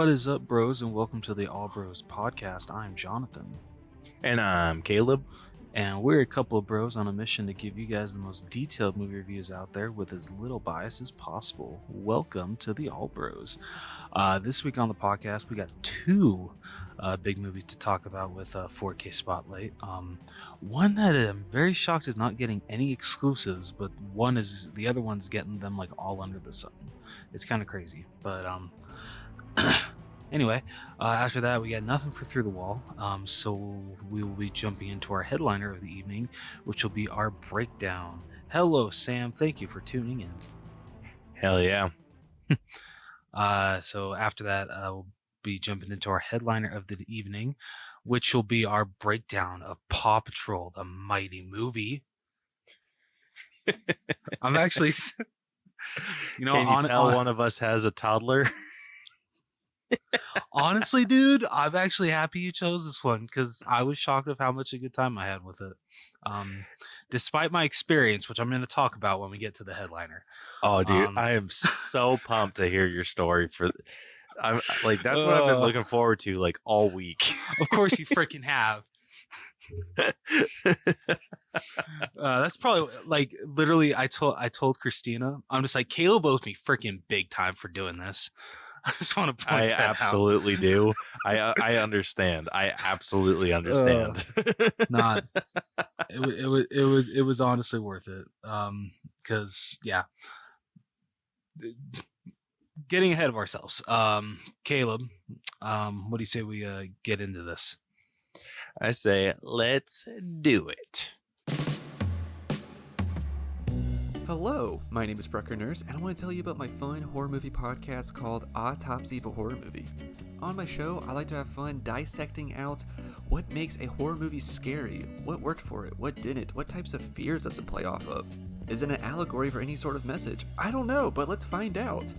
What is up, bros, and welcome to the All Bros podcast. I'm Jonathan. And I'm Caleb. And we're a couple of bros on a mission to give you guys the most detailed movie reviews out there with as little bias as possible. Welcome to the All Bros. This week on the podcast, we got two big movies to talk about with 4K Spotlight. One that I'm very shocked is not getting any exclusives, but the other one's getting them like all under the sun. It's kind of crazy, but anyway, after that, we got nothing for Through the Wall, so we will be jumping into our headliner of the evening, which will be our breakdown. Hello, Sam. Thank you for tuning in. Hell yeah. So after that, we'll be jumping into our headliner of the evening, which will be our breakdown of Paw Patrol, the mighty movie. I'm actually, Can you tell one of us has a toddler? Honestly, dude, I'm actually happy you chose this one because I was shocked of how much a good time I had with it. Despite my experience, which I'm going to talk about when we get to the headliner. Oh, dude, I am so pumped to hear your story. I'm like, that's what I've been looking forward to like all week. Of course, you freaking have. That's probably like literally. I told Christina, I'm just like, Caleb owes me freaking big time for doing this. I just want to point that out. I absolutely do. I understand. I absolutely understand. It was honestly worth it. Because yeah, getting ahead of ourselves. Caleb, what do you say we get into this? I say let's do it. Hello, my name is Brucker Nurse, and I want to tell you about my fun horror movie podcast called Autopsy of a Horror Movie. On my show, I like to have fun dissecting out what makes a horror movie scary, what worked for it, what didn't, what types of fears does it play off of. Is it an allegory for any sort of message? I don't know, but let's find out.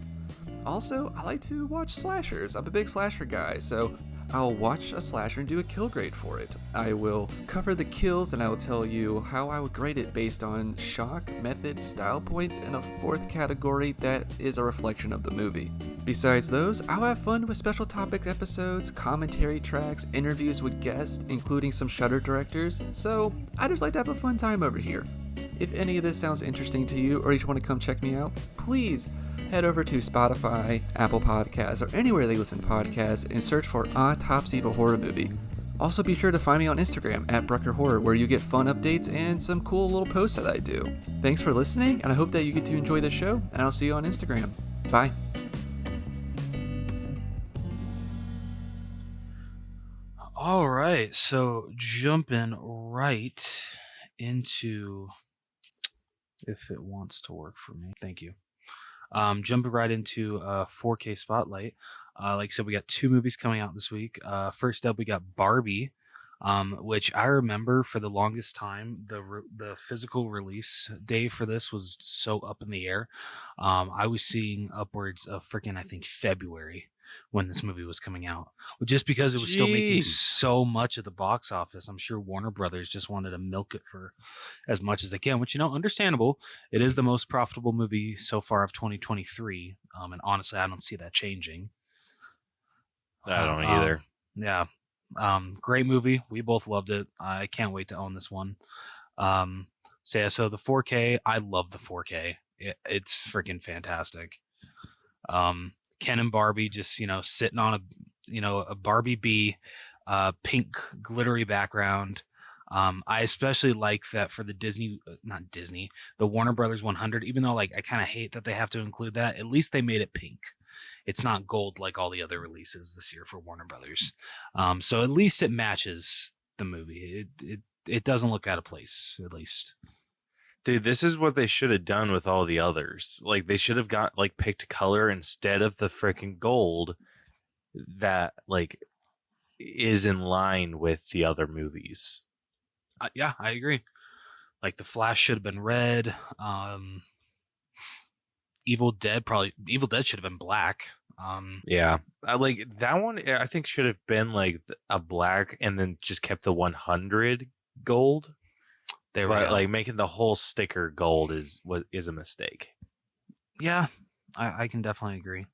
Also, I like to watch slashers. I'm a big slasher guy, so I'll watch a slasher and do a kill grade for it. I will cover the kills and I will tell you how I would grade it based on shock, method, style points, and a fourth category that is a reflection of the movie. Besides those, I'll have fun with special topic episodes, commentary tracks, interviews with guests, including some Shudder directors, so I just like to have a fun time over here. If any of this sounds interesting to you or you just want to come check me out, please head over to Spotify, Apple Podcasts, or anywhere they listen to podcasts and search for Autopsy of a Horror Movie. Also be sure to find me on Instagram at Brucker Horror, where you get fun updates and some cool little posts that I do. Thanks for listening, and I hope that you get to enjoy the show, and I'll see you on Instagram. Bye. All right, so jumping right into, if it wants to work for me, thank you. Jumping right into 4K Spotlight. Like I said, we got two movies coming out this week. First up, we got Barbie, which I remember for the longest time, the physical release day for this was so up in the air. I was seeing upwards of freaking, I think, February when this movie was coming out, just because it was still making so much at the box office. I'm sure Warner Brothers just wanted to milk it for as much as they can, which, understandable. It is the most profitable movie so far of 2023, and honestly, I don't see that changing. I don't either. Yeah. Great movie. We both loved it. I can't wait to own this one. So the 4K, I love the 4K. It's freaking fantastic. Ken and Barbie just, sitting on a Barbie bee, pink glittery background. I especially like that for the the Warner Brothers 100, even though I kind of hate that they have to include that, at least they made it pink. It's not gold like all the other releases this year for Warner Brothers. So at least it matches the movie. It doesn't look out of place, at least. Dude, this is what they should have done with all the others. Like, they should have got picked color instead of the freaking gold that is in line with the other movies. Yeah, I agree. The Flash should have been red. Evil Dead should have been black. Yeah, that one. I think should have been a black and then just kept the 100 gold. But making the whole sticker gold is a mistake. Yeah, I can definitely agree.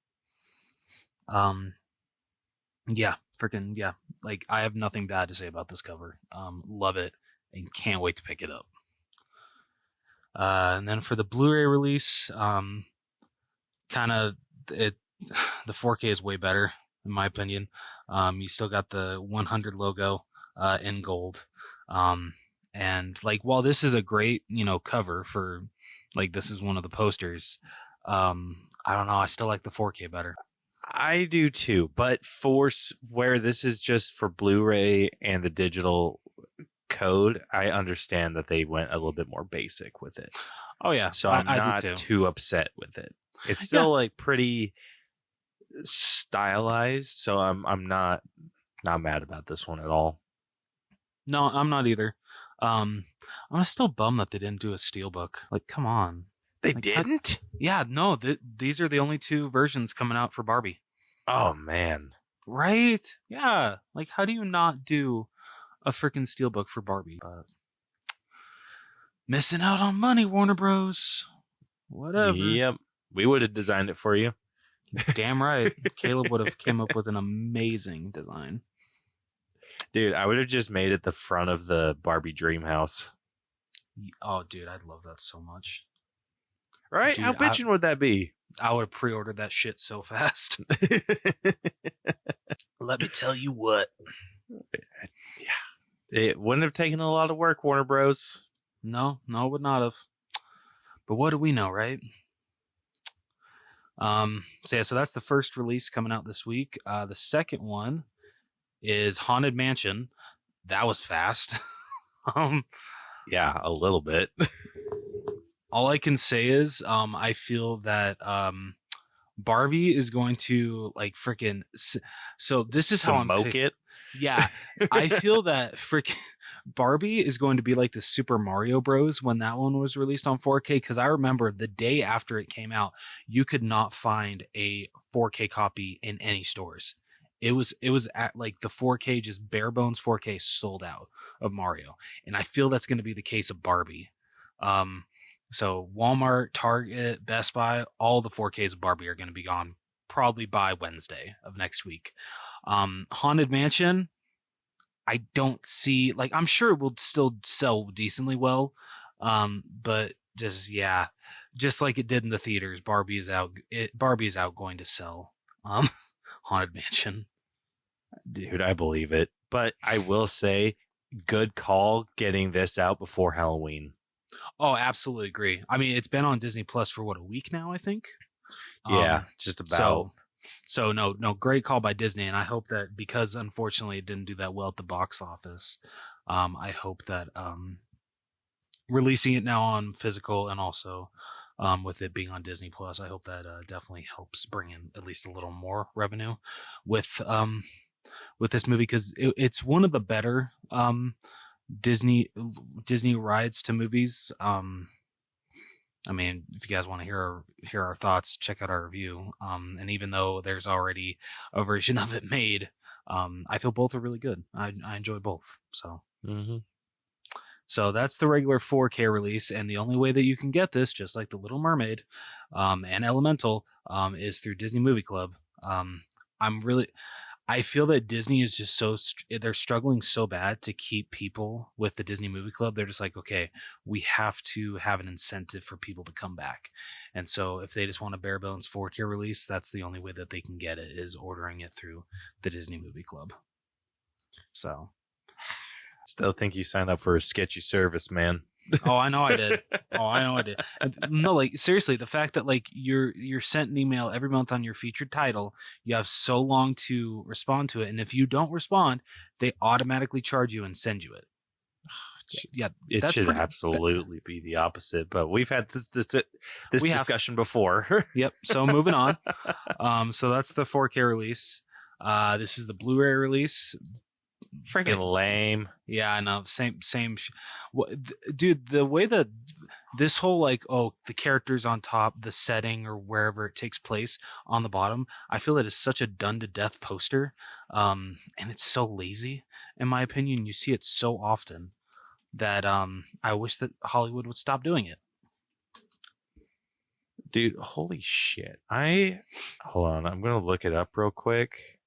Yeah, freaking yeah. Like I have nothing bad to say about this cover. Love it and can't wait to pick it up. And then for the Blu-ray release, kind of it the 4K is way better in my opinion. You still got the 100 logo in gold. And like while this is a great, cover for like this is one of the posters, I don't know, I still like the 4K better. I do too, but where this is just for Blu-ray and the digital code, I understand that they went a little bit more basic with it. Oh yeah, So I'm I not do too. too upset with it. It's still like pretty stylized, so I'm not mad about this one at all. No, I'm not either. I'm still bummed that they didn't do a steelbook. Like, come on. They Like, didn't? Yeah, no. These are the only two versions coming out for Barbie. Oh man. Right? Yeah. Like, how do you not do a freaking steelbook for Barbie? Missing out on money, Warner Bros. Whatever. Yep. We would have designed it for you. Damn right. Caleb would have came up with an amazing design. Dude, I would have just made it the front of the Barbie dream house. Oh, dude, I'd love that so much. Right? Dude, How bitchin' would that be? I would have pre-ordered that shit so fast. Let me tell you what. Yeah. It wouldn't have taken a lot of work, Warner Bros. No, it would not have. But what do we know, right? So that's the first release coming out this week. The second one is Haunted Mansion. That was fast. Yeah, a little bit. All I can say is I feel that Barbie is going to like freaking so this is how I'm smoke it. Yeah, I feel that freaking Barbie is going to be like the Super Mario Bros. When that one was released on 4K, because I remember the day after it came out, you could not find a 4K copy in any stores. It was at like the 4K, just bare bones 4K sold out of Mario, and I feel that's going to be the case of Barbie. So Walmart, Target, Best Buy, all the 4Ks of Barbie are going to be gone probably by Wednesday of next week. Haunted Mansion, I don't see, like, I'm sure it will still sell decently well. But just like it did in the theaters, Barbie is out going to sell Haunted Mansion. Dude, I believe it. But I will say, good call getting this out before Halloween. Oh, absolutely agree. I mean, it's been on Disney Plus for a week now, I think. Yeah, just about. So no, great call by Disney, and I hope that because unfortunately it didn't do that well at the box office, I hope that releasing it now on physical and also with it being on Disney Plus, I hope that definitely helps bring in at least a little more revenue with this movie, because it's one of the better Disney rides to movies. I mean, if you guys want to hear our thoughts, check out our review. And even though there's already a version of it made, I feel both are really good. I enjoy both. So, So that's the regular 4K release, and the only way that you can get this, just like The Little Mermaid, and Elemental, is through Disney Movie Club. I feel that Disney is just they're struggling so bad to keep people with the Disney Movie Club. They're just like, okay, we have to have an incentive for people to come back. And so if they just want a bare bones 4K release, that's the only way that they can get it, is ordering it through the Disney Movie Club. So still think you signed up for a sketchy service, man. Oh, I know I did. No, like seriously, the fact that like you're sent an email every month on your featured title, you have so long to respond to it, and if you don't respond, they automatically charge you and send you it. Yeah, it should absolutely be the opposite, but we've had this discussion before. Yep. So moving on. So that's the 4K release. This is the Blu-ray release. Freaking lame. Yeah, I know. Same. Dude, the way that this whole like, the characters on top, the setting or wherever it takes place on the bottom, I feel it is such a done to death poster. And it's so lazy, in my opinion. You see it so often that I wish that Hollywood would stop doing it. Dude, holy shit. Hold on, I'm gonna look it up real quick.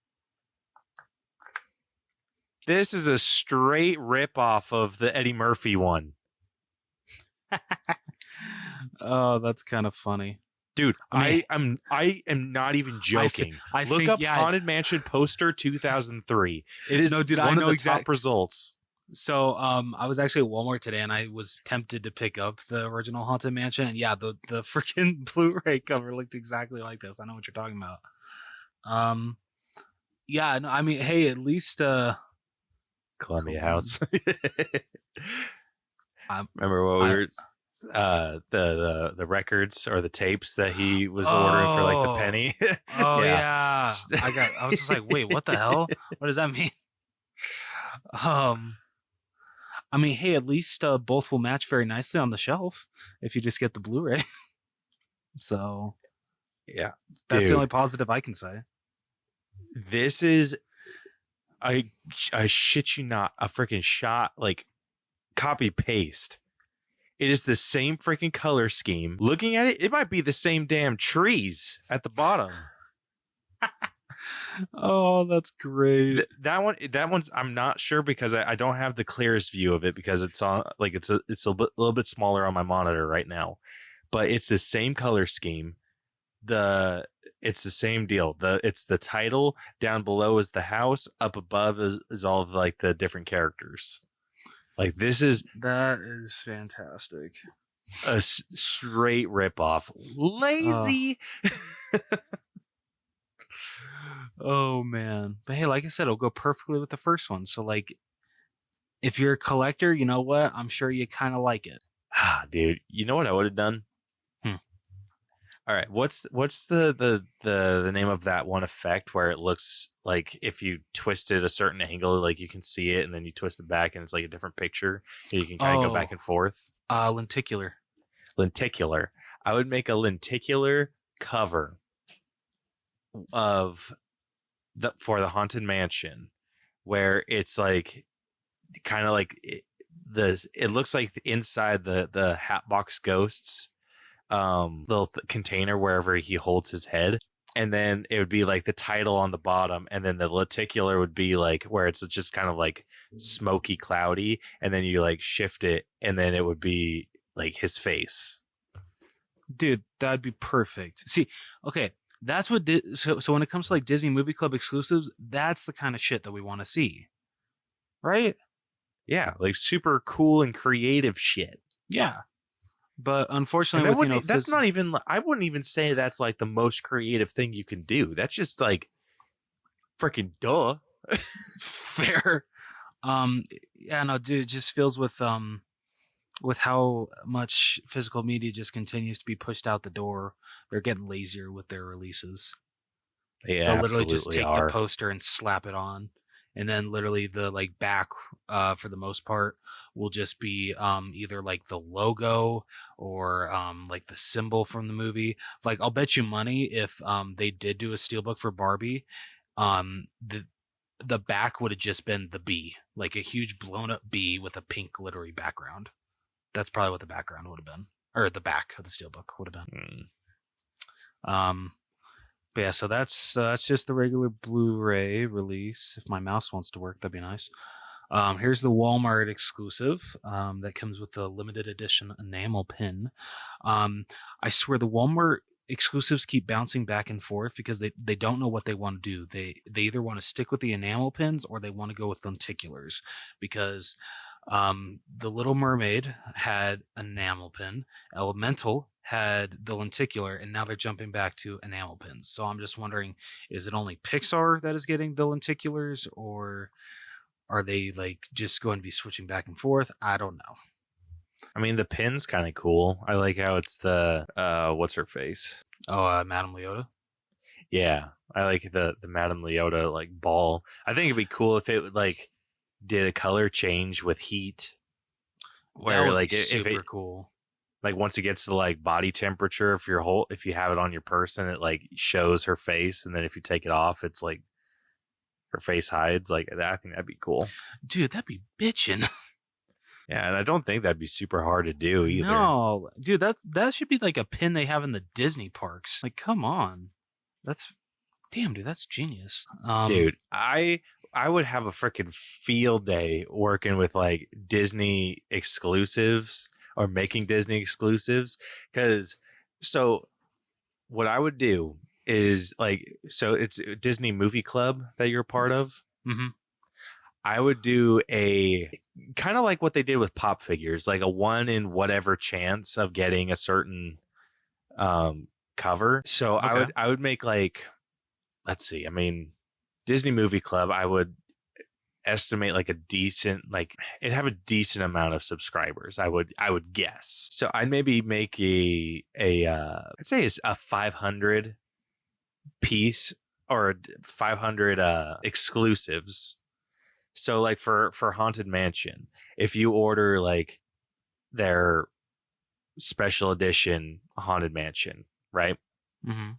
This is a straight rip off of the Eddie Murphy one. Oh, that's kind of funny. Dude, I am not even joking. I Look think, up yeah. Haunted Mansion poster 2003. It is No, dude, I one know of the top results. So I was actually at Walmart today and I was tempted to pick up the original Haunted Mansion, and yeah, the freaking Blu-ray cover looked exactly like this. I know what you're talking about. Yeah, no, I mean, hey, at least Columbia cool. House. Remember what we were the records or the tapes that he was ordering for like the penny? Oh yeah. I was just like, wait, what the hell? What does that mean? I mean, hey, at least both will match very nicely on the shelf if you just get the Blu-ray. So yeah, that's dude, the only positive I can say. This is I shit you not, a freaking shot, like copy paste. It is the same freaking color scheme. Looking at it, it might be the same damn trees at the bottom. Oh, that's great. That one's I'm not sure because I don't have the clearest view of it because it's on like it's a little bit smaller on my monitor right now. But it's the same color scheme. It's the same deal. It's the title, down below is the house, up above is all of like the different characters. Like that is fantastic. A straight ripoff. Lazy. Oh man. But hey, like I said, it'll go perfectly with the first one. So like if you're a collector, you know what? I'm sure you kind of like it. Ah, dude, you know what I would have done? All right, what's the name of that one effect where it looks like if you twist it a certain angle, like you can see it, and then you twist it back, and it's like a different picture, and you can kind of go back and forth. Lenticular. Lenticular. I would make a lenticular cover of for the Haunted Mansion, where it's like kind of like it looks like inside the Hatbox Ghosts little container wherever he holds his head, and then it would be like the title on the bottom, and then the lenticular would be like where it's just kind of like smoky cloudy, and then you like shift it, and then it would be like his face. Dude, that'd be perfect. See, okay, that's what so when it comes to like Disney Movie Club exclusives, that's the kind of shit that we want to see, right? Yeah, like super cool and creative shit. Yeah. But unfortunately, that's not even. I wouldn't even say that's like the most creative thing you can do. That's just like freaking duh. Fair. Yeah, no, dude, it just feels with how much physical media just continues to be pushed out the door. They're getting lazier with their releases. Yeah, they'll literally just take the poster and slap it on, and then literally the like back for the most part will just be either like the logo or like the symbol from the movie. Like I'll bet you money if they did do a steelbook for Barbie, the back would have just been the bee, like a huge blown up bee with a pink glittery background. That's probably what the background would have been, or the back of the steelbook would have been. But yeah, so that's just the regular Blu-ray release. If my mouse wants to work, that'd be nice. Here's the Walmart exclusive that comes with the limited edition enamel pin. I swear the Walmart exclusives keep bouncing back and forth because they don't know what they want to do. They either want to stick with the enamel pins or they want to go with lenticulars, because the Little Mermaid had enamel pin, Elemental had the lenticular, and now they're jumping back to enamel pins. So I'm just wondering, is it only Pixar that is getting the lenticulars, or are they like just going to be switching back and forth? I don't know. I mean, the pin's kind of cool. I like how it's the what's her face? Oh, Madame Leota. Yeah, I like the Madame Leota like ball. I think it'd be cool if it like did a color change with heat, where that would like be super cool. Like once it gets to like body temperature, if you have it on your person, it like shows her face, and then if you take it off, it's like her face hides. Like I think that'd be cool, dude. That'd be bitchin'. Yeah, and I don't think that'd be super hard to do either. No, dude, that should be like a pin they have in the Disney parks. Like, come on, damn, dude, that's genius. Dude, I I would have a freaking field day working with like Disney exclusives or making Disney exclusives. Because so what I would do is like, so it's a Disney Movie Club that you're a part of. Mm-hmm. I would do a kind of like what they did with pop figures, like a 1 in whatever chance of getting a certain cover. So Okay. I would make like, let's see, I mean, Disney Movie Club, I would estimate like a decent, like it'd have a decent amount of subscribers. I would guess. So I'd maybe make I'd say it's a 500 piece or 500 exclusives. So like for Haunted Mansion, if you order like their special edition Haunted Mansion, right? Mm-hmm.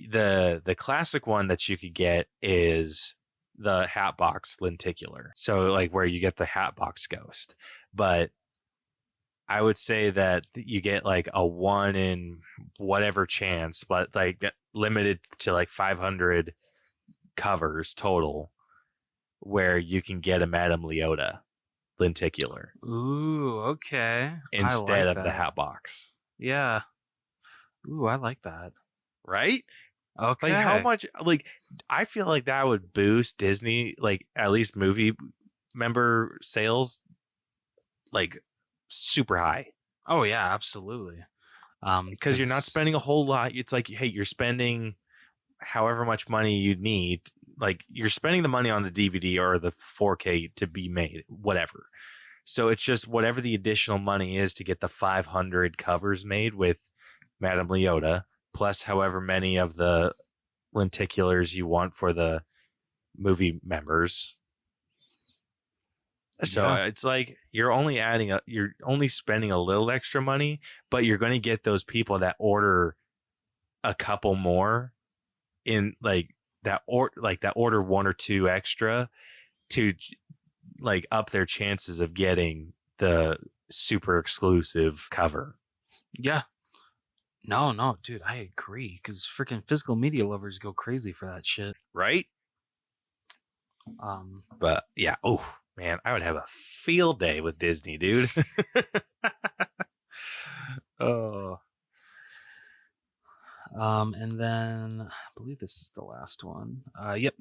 The classic one that you could get is the Hatbox Lenticular. So like where you get the Hatbox Ghost. But I would say that you get like a 1 in whatever chance, but like limited to like 500 covers total, where you can get a Madame Leota Lenticular Ooh, okay. instead I of like the that. Hatbox. Yeah. Ooh, I like that. Right? Okay. Like how much, like I feel like that would boost Disney, like at least movie member sales, like super high. Oh yeah, absolutely. Because you're not spending a whole lot. It's like, hey, you're spending however much money you need. Like you're spending the money on the DVD or the 4K to be made, whatever. So it's just whatever the additional money is to get the 500 covers made with Madame Leota, plus however many of the lenticulars you want for the movie members. So it's like you're only spending a little extra money, but you're going to get those people that order a couple more in like that order 1 or 2 extra to like up their chances of getting the super exclusive cover. Yeah. No, dude, I agree. Because freaking physical media lovers go crazy for that shit. Right? But yeah, oh man, I would have a field day with Disney, dude. Oh. And then I believe this is the last one. Yep.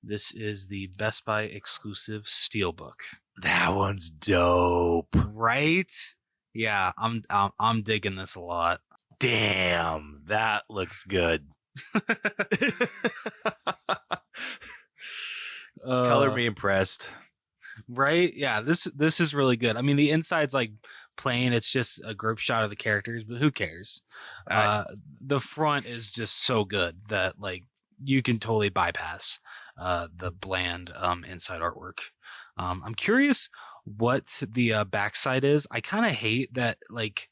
This is the Best Buy exclusive Steelbook. That one's dope. Right? Yeah, I'm digging this a lot. Damn, that looks good. Color me impressed. Right? Yeah, this is really good. I mean, the inside's like plain. It's just a group shot of the characters, but who cares? The front is just so good that like you can totally bypass the bland inside artwork. I'm curious what the backside is. I kind of hate that like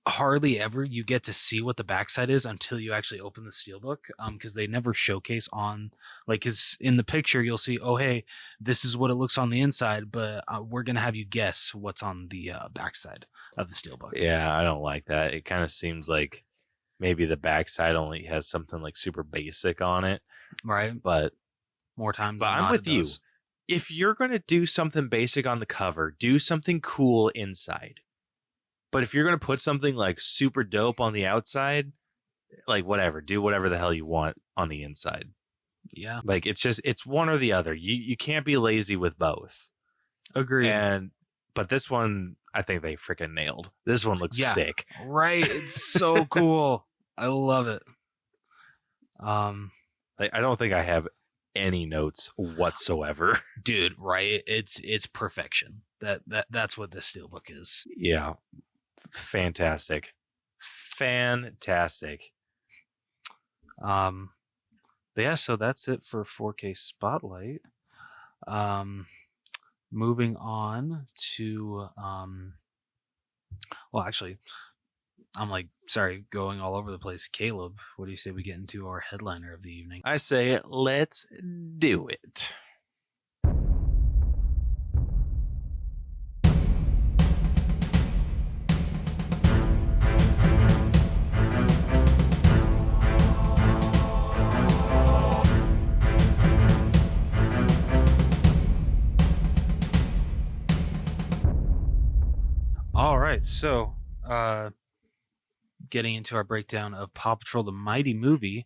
hardly ever you get to see what the backside is until you actually open the steelbook, because they never showcase on, like, cause in the picture you'll see, oh hey, this is what it looks on the inside, but we're gonna have you guess what's on the backside of the steelbook. Yeah, I don't like that. It kind of seems like maybe the backside only has something like super basic on it, right? But more times but than I'm not, with it you. does. If you're gonna do something basic on the cover, do something cool inside. But if you're going to put something like super dope on the outside, like whatever, do whatever the hell you want on the inside. Yeah. Like it's one or the other. You can't be lazy with both. Agreed. But this one, I think they freaking nailed. This one looks sick. Right. It's so cool. I love it. I don't think I have any notes whatsoever. Dude, right? It's perfection. That's what this steelbook is. Yeah. Fantastic. But yeah, so that's it for 4K Spotlight. Moving on to well, actually, I'm like, sorry, going all over the place. Caleb, what do you say we get into our headliner of the evening? I say let's do it. right. So, getting into our breakdown of Paw Patrol the Mighty Movie.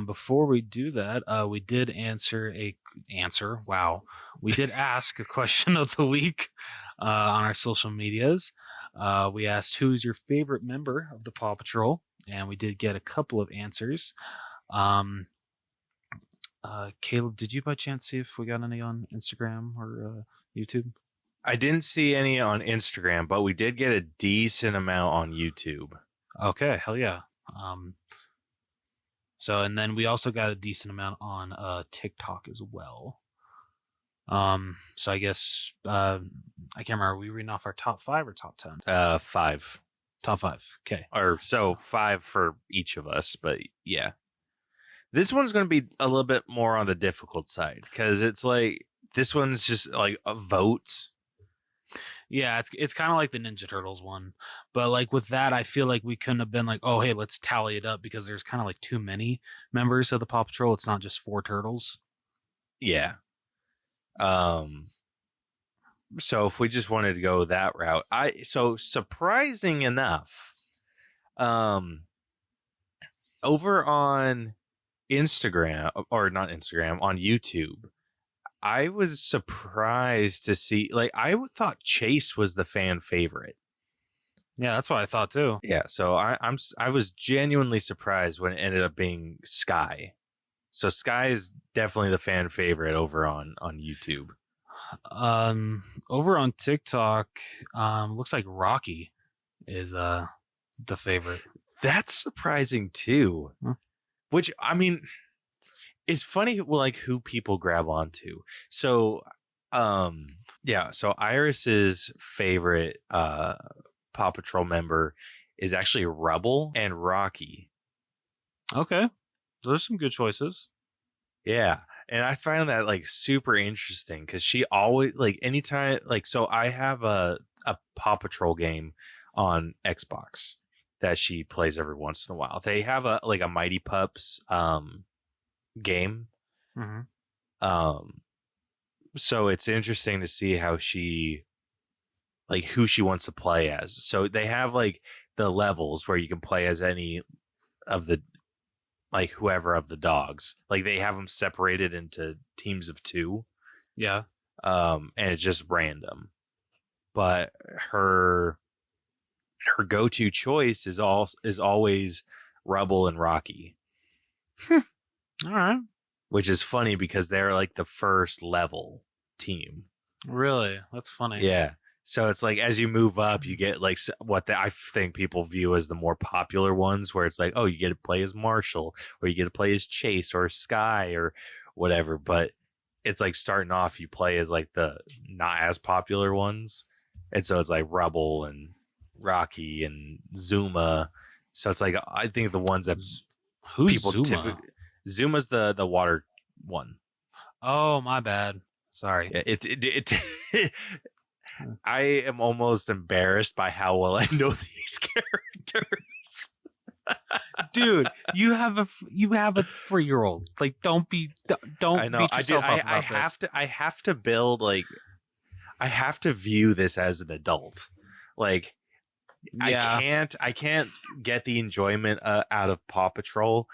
Before we do that, we did we did ask a question of the week on our social medias. We asked, who's your favorite member of the Paw Patrol? And we did get a couple of answers. Caleb, did you by chance see if we got any on Instagram or YouTube? I didn't see any on Instagram, but we did get a decent amount on YouTube. Okay, hell yeah. So, and then we also got a decent amount on TikTok as well. So I guess I can't remember. Are we reading off our top 5 or top 10? 5. Top 5. Okay. Or so 5 for each of us, but yeah. This one's going to be a little bit more on the difficult side because it's like this one's just like votes. Yeah, it's kind of like the Ninja Turtles one, but like with that, I feel like we couldn't have been like, oh hey, let's tally it up because there's kind of like too many members of the Paw Patrol. It's not just 4 turtles. Yeah. So if we just wanted to go that route, so surprising enough, over on Instagram, or not Instagram, on YouTube, I was surprised to see, like, I thought Chase was the fan favorite. Yeah, that's what I thought too. Yeah, so I was genuinely surprised when it ended up being Sky. So Sky is definitely the fan favorite over on YouTube. Over on TikTok, looks like Rocky is the favorite. That's surprising too. Huh. Which, I mean, it's funny like who people grab onto. So yeah, so Iris's favorite Paw Patrol member is actually Rubble and Rocky. Okay, those are some good choices. Yeah, and I find that like super interesting because she always, like, anytime, like, so I have a Paw Patrol game on Xbox that she plays every once in a while. They have a Mighty Pups game. Mm-hmm. So it's interesting to see how she, like, who she wants to play as. So they have like the levels where you can play as any of the, like, whoever of the dogs. Like they have them separated into teams of 2. Yeah. And it's just random. But her go-to choice is always Rubble and Rocky. All right. Which is funny because they're like the first level team. Really? That's funny. Yeah. So it's like as you move up, you get like what I think people view as the more popular ones, where it's like, oh, you get to play as Marshall, or you get to play as Chase or Sky or whatever. But it's like starting off, you play as like the not as popular ones. And so it's like Rubble and Rocky and Zuma. So it's like, I think the ones that Who's people Zuma? typically, Zuma's the water one. Oh, my bad. Sorry. Yeah, I am almost embarrassed by how well I know these characters. Dude, you have a 3-year-old. Like, don't beat yourself up about this. I have to build, like, I have to view this as an adult. Like, yeah. I can't get the enjoyment out of Paw Patrol.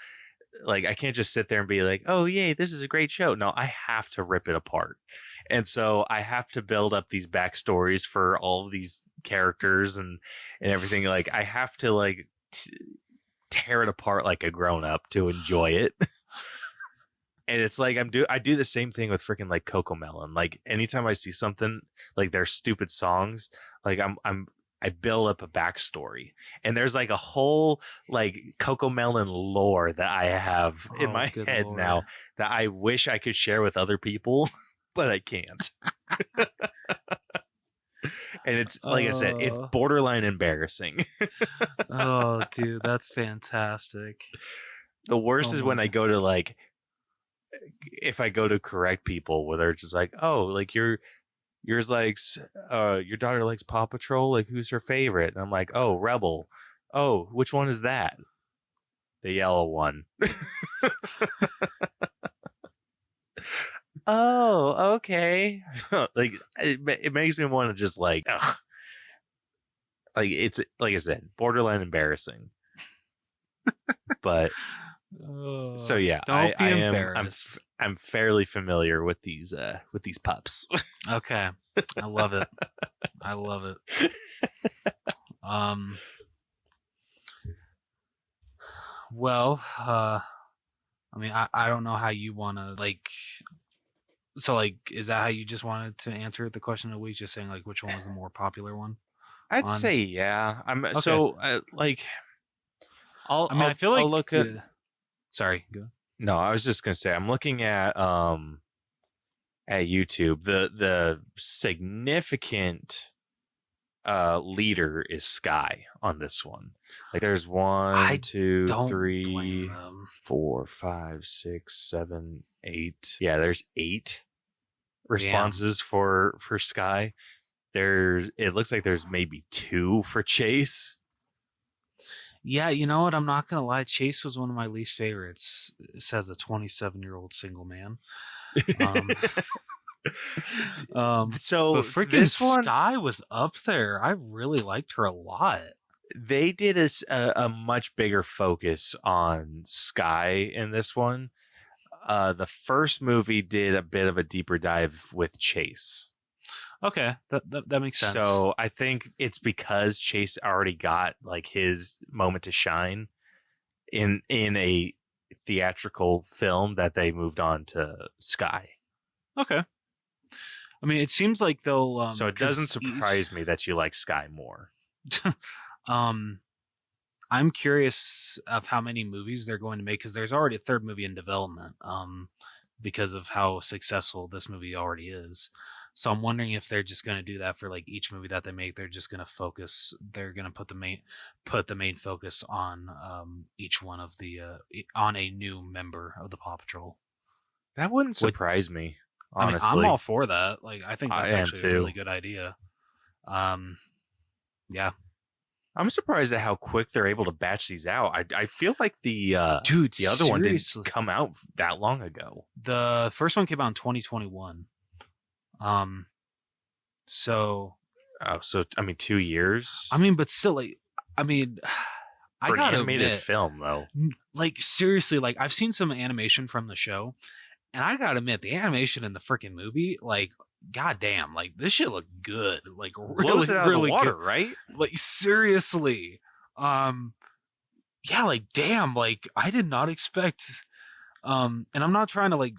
Like, I can't just sit there and be like, oh yay, this is a great show. No, I have to rip it apart. And so I have to build up these backstories for all of these characters and everything. Like, I have to like tear it apart like a grown up to enjoy it. And it's like I do the same thing with freaking like Cocomelon. Like anytime I see something like their stupid songs, like I build up a backstory, and there's like a whole like Cocomelon lore that I have in my head Lord. now that I wish I could share with other people, but I can't. And it's like I said, it's borderline embarrassing. Oh, dude, that's fantastic. The worst is when I go to like, if I go to correct people where they're just like, oh, like yours likes your daughter likes Paw Patrol, like who's her favorite? And I'm like, oh, Rebel. Oh, which one is that? The yellow one. Oh, okay. Like it makes me want to just like, ugh. like it's like I said, borderline embarrassing. But so yeah, don't be I am embarrassed. I'm fairly familiar with these pups. Okay, I love it. I love it. Well, I mean, I don't know how you want to like. So, like, is that how you just wanted to answer the question of the week? Just saying, like, which one was the more popular one? I'd say yeah. I'm Okay. so like I mean, I feel like I'll look at. Sorry, go. No, I was just gonna say I'm looking at YouTube. The significant leader is Sky on this one. Like there's one, two, don't three, blame them. 4, 5, 6, 7, 8. Yeah, there's 8 responses for Sky. It looks like there's maybe 2 for Chase. Yeah, you know what? I'm not gonna lie. Chase was one of my least favorites. It says a 27-year-old single man. So but freaking this one, Sky was up there. I really liked her a lot. they did a much bigger focus on Sky in this one. The first movie did a bit of a deeper dive with Chase. Okay, that makes sense. So I think it's because Chase already got like his moment to shine in a theatrical film that they moved on to Sky. Okay. I mean, it seems like they'll. So it doesn't surprise me that you like Sky more. I'm curious of how many movies they're going to make because there's already a third movie in development. Because of how successful this movie already is. So I'm wondering if they're just going to do that for like each movie that they make. They're just going to focus. They're going to put the main focus on each one of the on a new member of the Paw Patrol. That wouldn't surprise me. Honestly, I mean, I'm all for that. Like, I think that's actually a really good idea. Yeah. I'm surprised at how quick they're able to batch these out. I feel like the other one didn't come out that long ago. The first one came out in 2021. So I mean 2 years. I mean, but still, like, I mean, for I gotta an animated admit, film though. Like seriously, like I've seen some animation from the show, and I gotta admit, the animation in the freaking movie, like, goddamn, like this shit looked good, like Blows it out really of the water, good. right? Like seriously, yeah, like damn, like I did not expect. And I'm not trying to like,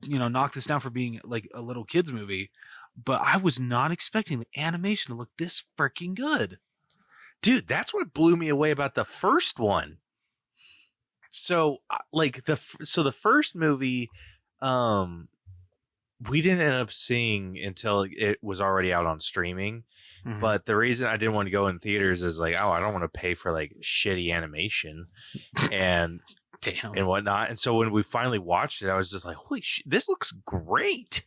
knock this down for being like a little kids movie, but I was not expecting the animation to look this freaking good. Dude, that's what blew me away about the first one. So like the first movie, we didn't end up seeing until it was already out on streaming. Mm-hmm. But the reason I didn't want to go in theaters is like, oh, I don't want to pay for like shitty animation and damn and whatnot. And so when we finally watched it, I was just like, holy shit, this looks great.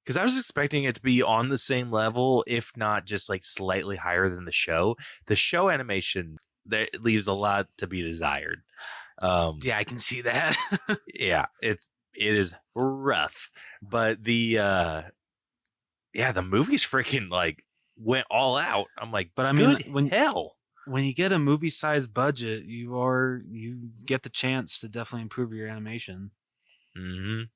Because I was expecting it to be on the same level, if not just like slightly higher than the show. The show animation, that leaves a lot to be desired. Yeah, I can see that. Yeah, it is rough, but the movie's freaking like went all out. I'm like, but I mean, when you get a movie-sized budget, you get the chance to definitely improve your animation. Mm-hmm.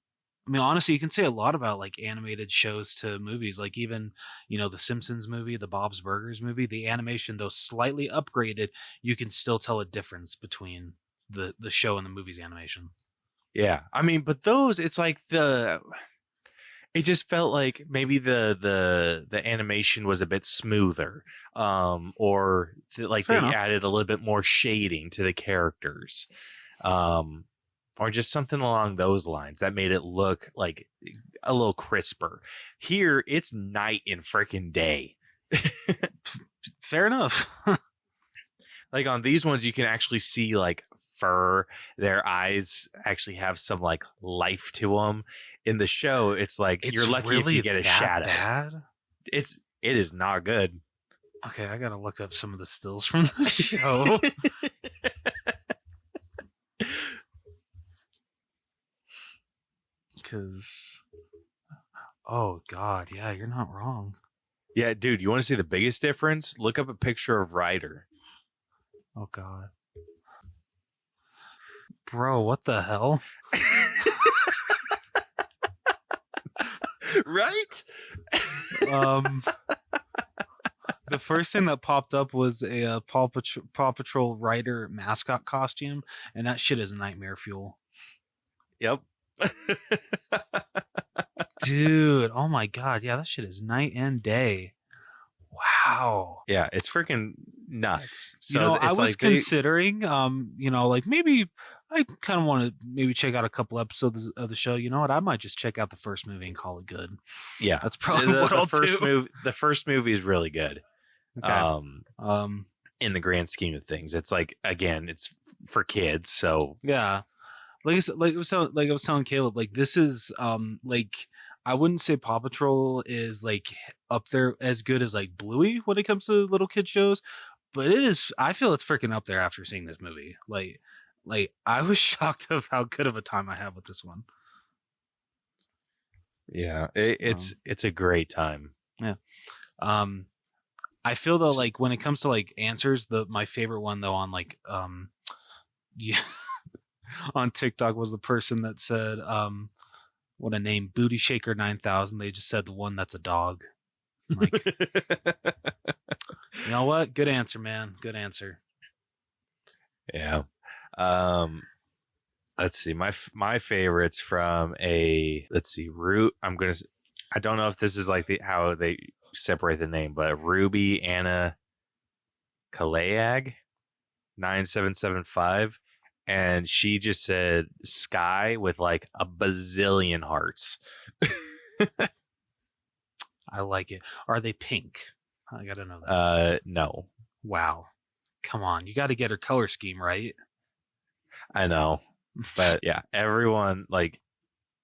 I mean, honestly, you can say a lot about like animated shows to movies, like even, the Simpsons movie, the Bob's Burgers movie, the animation, though slightly upgraded, you can still tell a difference between the show and the movie's animation. Yeah. I mean, but those, it's like it just felt like maybe the animation was a bit smoother, or like Fair enough. Added a little bit more shading to the characters. Or just something along those lines that made it look like a little crisper. Here, it's night and freaking day. Fair enough. Like on these ones, you can actually see like fur. Their eyes actually have some like life to them. In the show, it's like you're lucky really if you get a shadow. Bad? It is not good. Okay, I gotta look up some of the stills from the show. Because, oh god, yeah, you're not wrong. Yeah, dude, you want to see the biggest difference? Look up a picture of Ryder. Oh God, bro, what the hell? Right? The first thing that popped up was a Paw Patrol Rider mascot costume, and that shit is nightmare fuel. Yep. Dude, oh my God, yeah, that shit is night and day. Wow. Yeah, it's freaking nuts. So You know, I it's was like considering, like maybe I kind of want to maybe check out a couple episodes of the show. You know what? I might just check out the first movie and call it good. yeah, That's probably what I'll do. The first movie is really good. Okay. In the grand scheme of things, it's like, again, it's for kids, so Yeah. Like I was telling Caleb, like this is like I wouldn't say Paw Patrol is like up there as good as like Bluey when it comes to little kid shows, but it is. I feel it's freaking up there after seeing this movie. Like I was shocked of how good of a time I had with this one. yeah, it's a great time. Yeah. I feel though like when it comes to like answers, my favorite one though on like yeah. On TikTok was the person that said, what a name, Booty Shaker 9000. They just said the one that's a dog. I'm like, you know what? Good answer, man. Good answer. Yeah. Let's see. My favorites from Root. I don't know if this is like how they separate the name, but Ruby Anna Kalayag 9775. And she just said sky with like a bazillion hearts. I like it. Are they pink? I gotta know that. No. Wow. Come on. You got to get her color scheme right. I know. But yeah, everyone, like,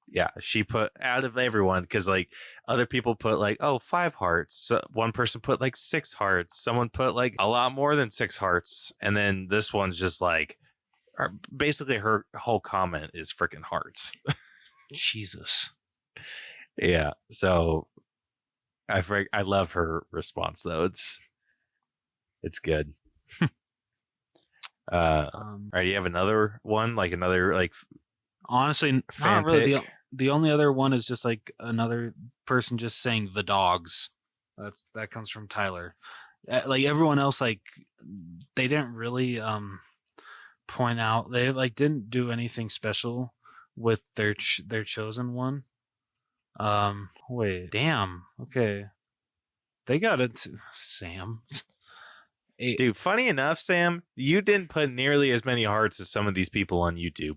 yeah, she put out of everyone, because like other people put like, 5 hearts. So one person put like 6 hearts. Someone put like a lot more than 6 hearts. And then this one's just like, basically her whole comment is freaking hearts. Jesus. Yeah. So I love her response though. It's good. All right, you have another one, like another like honestly fan not really. pick? The only other one is just like another person just saying the dogs. That comes from Tyler. Like everyone else, like they didn't really point out, they like didn't do anything special with their chosen one. Wait, damn. Okay, they got it. Sam. Dude, funny enough, Sam, you didn't put nearly as many hearts as some of these people on YouTube.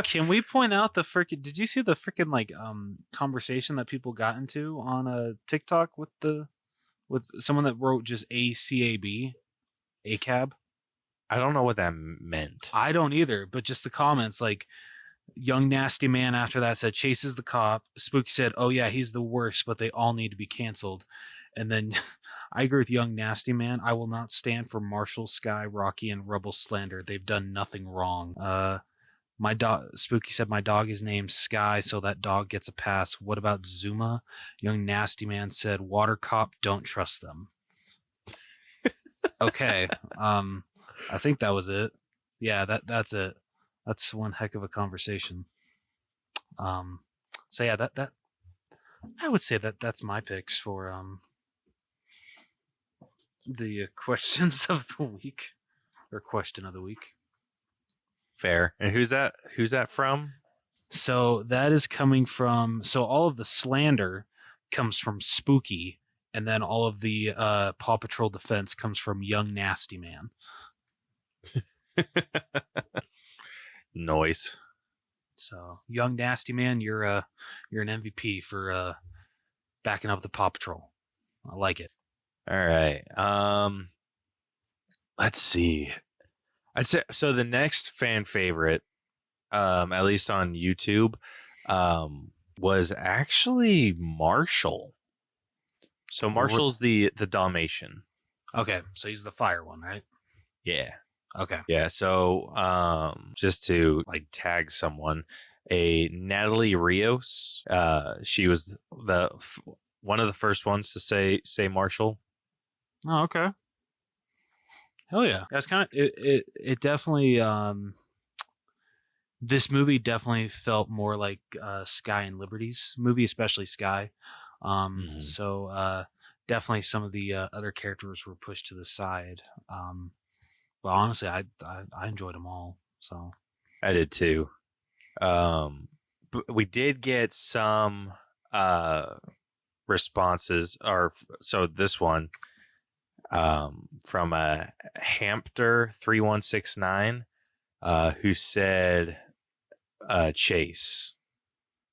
Can we point out the freaking? Did you see the freaking like conversation that people got into on a TikTok with someone that wrote just ACAB, ACAB? I don't know what that meant. I don't either, but just the comments like Young Nasty Man after that said chases the cop. Spooky said, "Oh yeah, he's the worst, but they all need to be canceled." And then I agree with Young Nasty Man. I will not stand for Marshall, Sky, Rocky, and Rebel slander. They've done nothing wrong. My dog, Spooky said, my dog is named Sky, so that dog gets a pass. What about Zuma? Young Nasty Man said, Water Cop, don't trust them. Okay. I think that was it. Yeah, that's it. That's one heck of a conversation. So yeah, that I would say that's my picks for the questions of the week, or question of the week. Fair. And who's that from? So that is coming from, so all of the slander comes from Spooky, and then all of the Paw Patrol defense comes from Young Nasty Man. Noise. So Young Nasty Man, you're an MVP for backing up the Paw Patrol. I like it. All right. Let's see. I'd say so. The next fan favorite, at least on YouTube, was actually Marshall. So Marshall's the Dalmatian. Okay, so he's the fire one, right? Yeah. Okay. Yeah. So just to like tag someone, a Natalie Rios. She was one of the first ones to say Marshall. Oh, okay. Hell yeah. That's kind of it definitely this movie definitely felt more like Sky and Liberty's movie, especially Sky. So definitely some of the other characters were pushed to the side. Well, honestly, I enjoyed them all. So I did too. But we did get some responses, so this one from a Hampter 3169 who said Chase.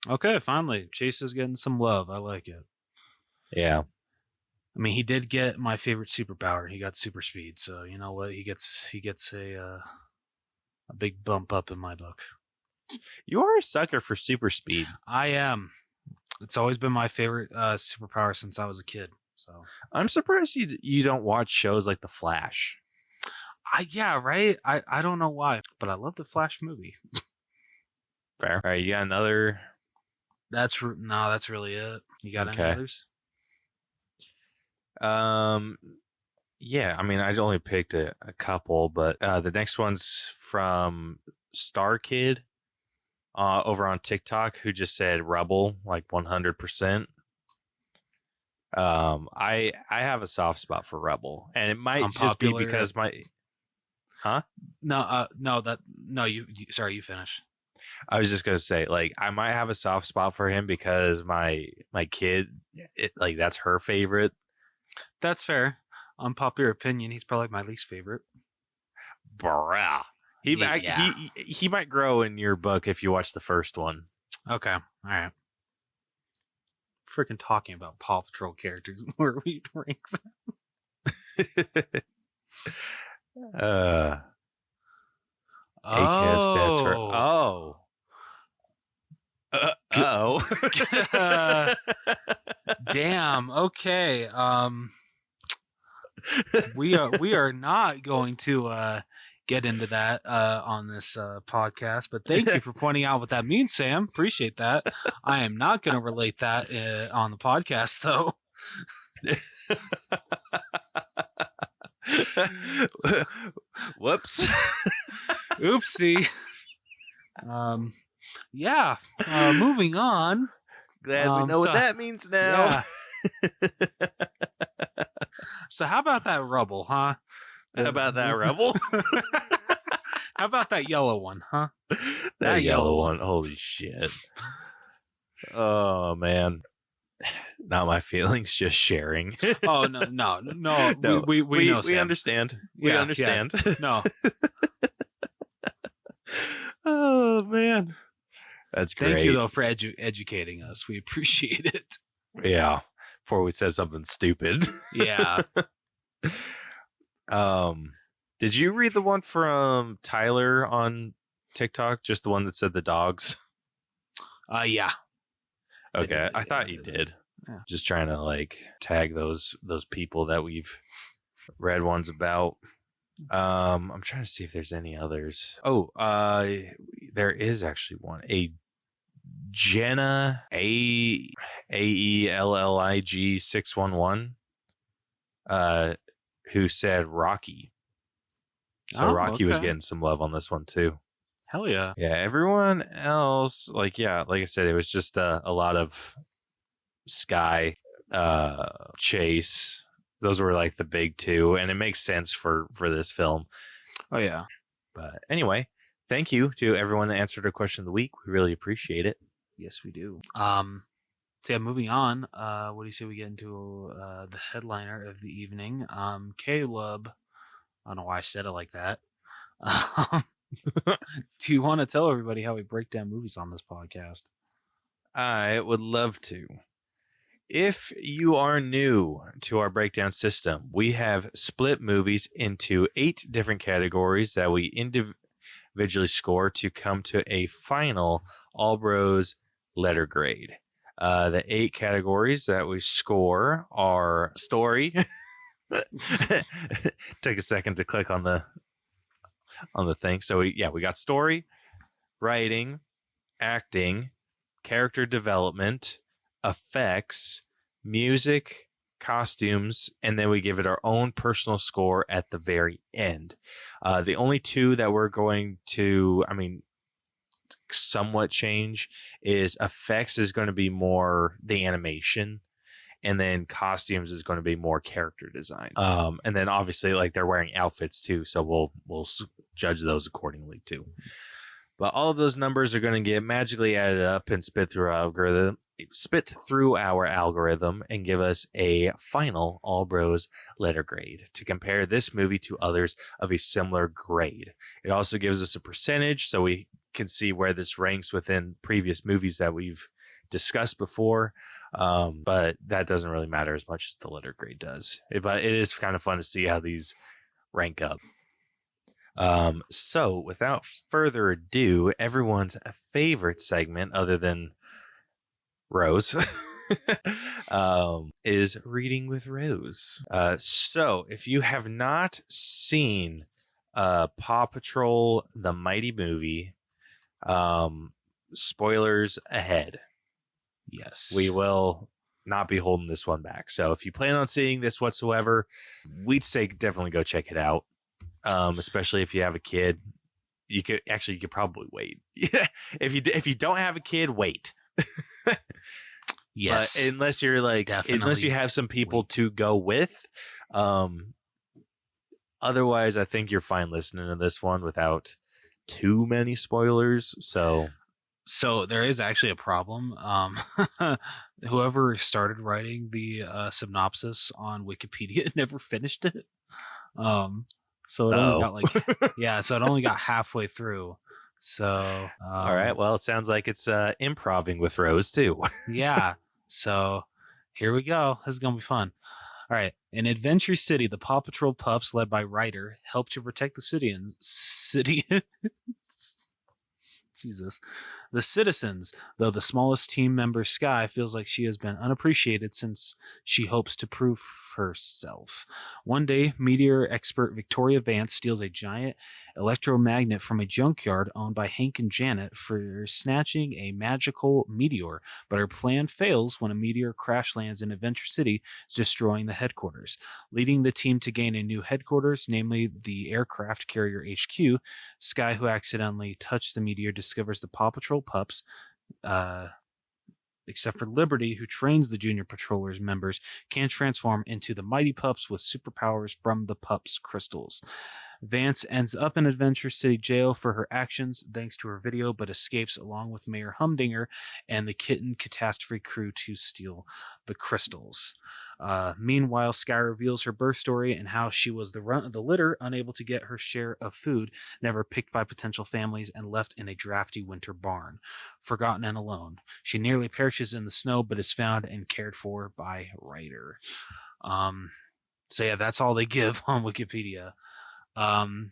okay, finally, Chase is getting some love. I like it. Yeah. I mean, he did get my favorite superpower. He got super speed, so you know what? He gets a big bump up in my book. You are a sucker for super speed. I am. It's always been my favorite superpower since I was a kid. So I'm surprised you don't watch shows like The Flash. Yeah, right. I don't know why, but I love the Flash movie. Fair. All right, you got another? That's really it. You got any others? Yeah, I mean, I only picked a couple, but the next one's from Star Kid over on TikTok, who just said Rebel, like 100%. I have a soft spot for Rebel, and it might just be because sorry, you finish. I was just gonna say, like, I might have a soft spot for him because my kid, that's her favorite. That's fair. Unpopular opinion, he's probably my least favorite. Bruh. He might grow in your book if you watch the first one. Okay. All right. Freaking talking about Paw Patrol characters where we rank them. ACAB stands for Damn. Okay. We are not going to get into that on this podcast, but thank you for pointing out what that means, Sam. Appreciate that. I am not going to relate that on the podcast, though. Whoops. Oopsie. Yeah. Moving on. Glad we know what that means now. Yeah. So how about that Rebel, huh? How about that Rebel? How about that yellow one, huh? That yellow one. Holy shit. Oh, man. Not my feelings, just sharing. Oh, no. We know, we understand. We understand. Yeah. No. Oh, man. That's great. Thank you, though, for educating us. We appreciate it. Yeah. Before we said something stupid. Yeah. Did you read the one from Tyler on TikTok? Just the one that said the dogs? Yeah. Okay. I thought you did. Yeah. Just trying to tag those people that we've read ones about. I'm trying to see if there's any others. Oh, there is actually one. A Jenna AELLIG 611 who said Rocky. So Rocky was getting some love on this one too. Hell yeah. Yeah, everyone else, like I said, it was just a lot of Sky, Chase. Those were the big two, and it makes sense for this film. Oh yeah. But anyway, thank you to everyone that answered our question of the week. We really appreciate it. Yes, we do. So yeah, moving on. What do you say we get into the headliner of the evening? Caleb. I don't know why I said it like that. Do you want to tell everybody how we break down movies on this podcast? I would love to. If you are new to our breakdown system, we have split movies into 8 different categories that we individually score to come to a final All Bros letter grade. The 8 categories that we score are story. Take a second to click on the thing. So we got story, writing, acting, character development, effects, music, costumes, and then we give it our own personal score at the very end. The only two that we're going to, somewhat change is effects is going to be more the animation, and then costumes is going to be more character design. And then obviously, like, they're wearing outfits too, so we'll judge those accordingly too. But all of those numbers are going to get magically added up and spit through our algorithm and give us a final All Bros letter grade to compare this movie to others of a similar grade. It also gives us a percentage so we can see where this ranks within previous movies that we've discussed before. But that doesn't really matter as much as the letter grade does. But it is kind of fun to see how these rank up. So without further ado, everyone's favorite segment other than Rose is Reading with Rose. So if you have not seen Paw Patrol the Mighty Movie, spoilers ahead. Yes. We will not be holding this one back. So if you plan on seeing this whatsoever, we'd say definitely go check it out. Especially if you have a kid. You could probably wait. If you don't have a kid, wait. Yes. But unless you're unless you have some people to go with, otherwise I think you're fine listening to this one without too many spoilers. So there is actually a problem. Whoever started writing the synopsis on Wikipedia never finished it. So it only got so it only got halfway through. So all right, well, it sounds like it's improving with Rose too. Yeah. So here we go. This is gonna be fun. All right. In Adventure City, the Paw Patrol pups, led by Ryder, help to protect the city. Jesus. The citizens, though the smallest team member, Sky, feels like she has been unappreciated since she hopes to prove herself. One day, meteor expert Victoria Vance steals a giant electromagnet from a junkyard owned by Hank and Janet for snatching a magical meteor, but her plan fails when a meteor crash lands in Adventure City, destroying the headquarters. Leading the team to gain a new headquarters, namely the aircraft carrier HQ, Sky, who accidentally touched the meteor, discovers the Paw Patrol pups, except for Liberty, who trains the Junior Patrollers members, can transform into the Mighty Pups with superpowers from the Pups crystals. Vance ends up in Adventure City jail for her actions thanks to her video, but escapes along with Mayor Humdinger and the Kitten Catastrophe crew to steal the crystals. Meanwhile, Sky reveals her birth story and how she was the runt of the litter, unable to get her share of food, never picked by potential families, and left in a drafty winter barn. Forgotten and alone. She nearly perishes in the snow, but is found and cared for by Ryder. So yeah, that's all they give on Wikipedia. Okay,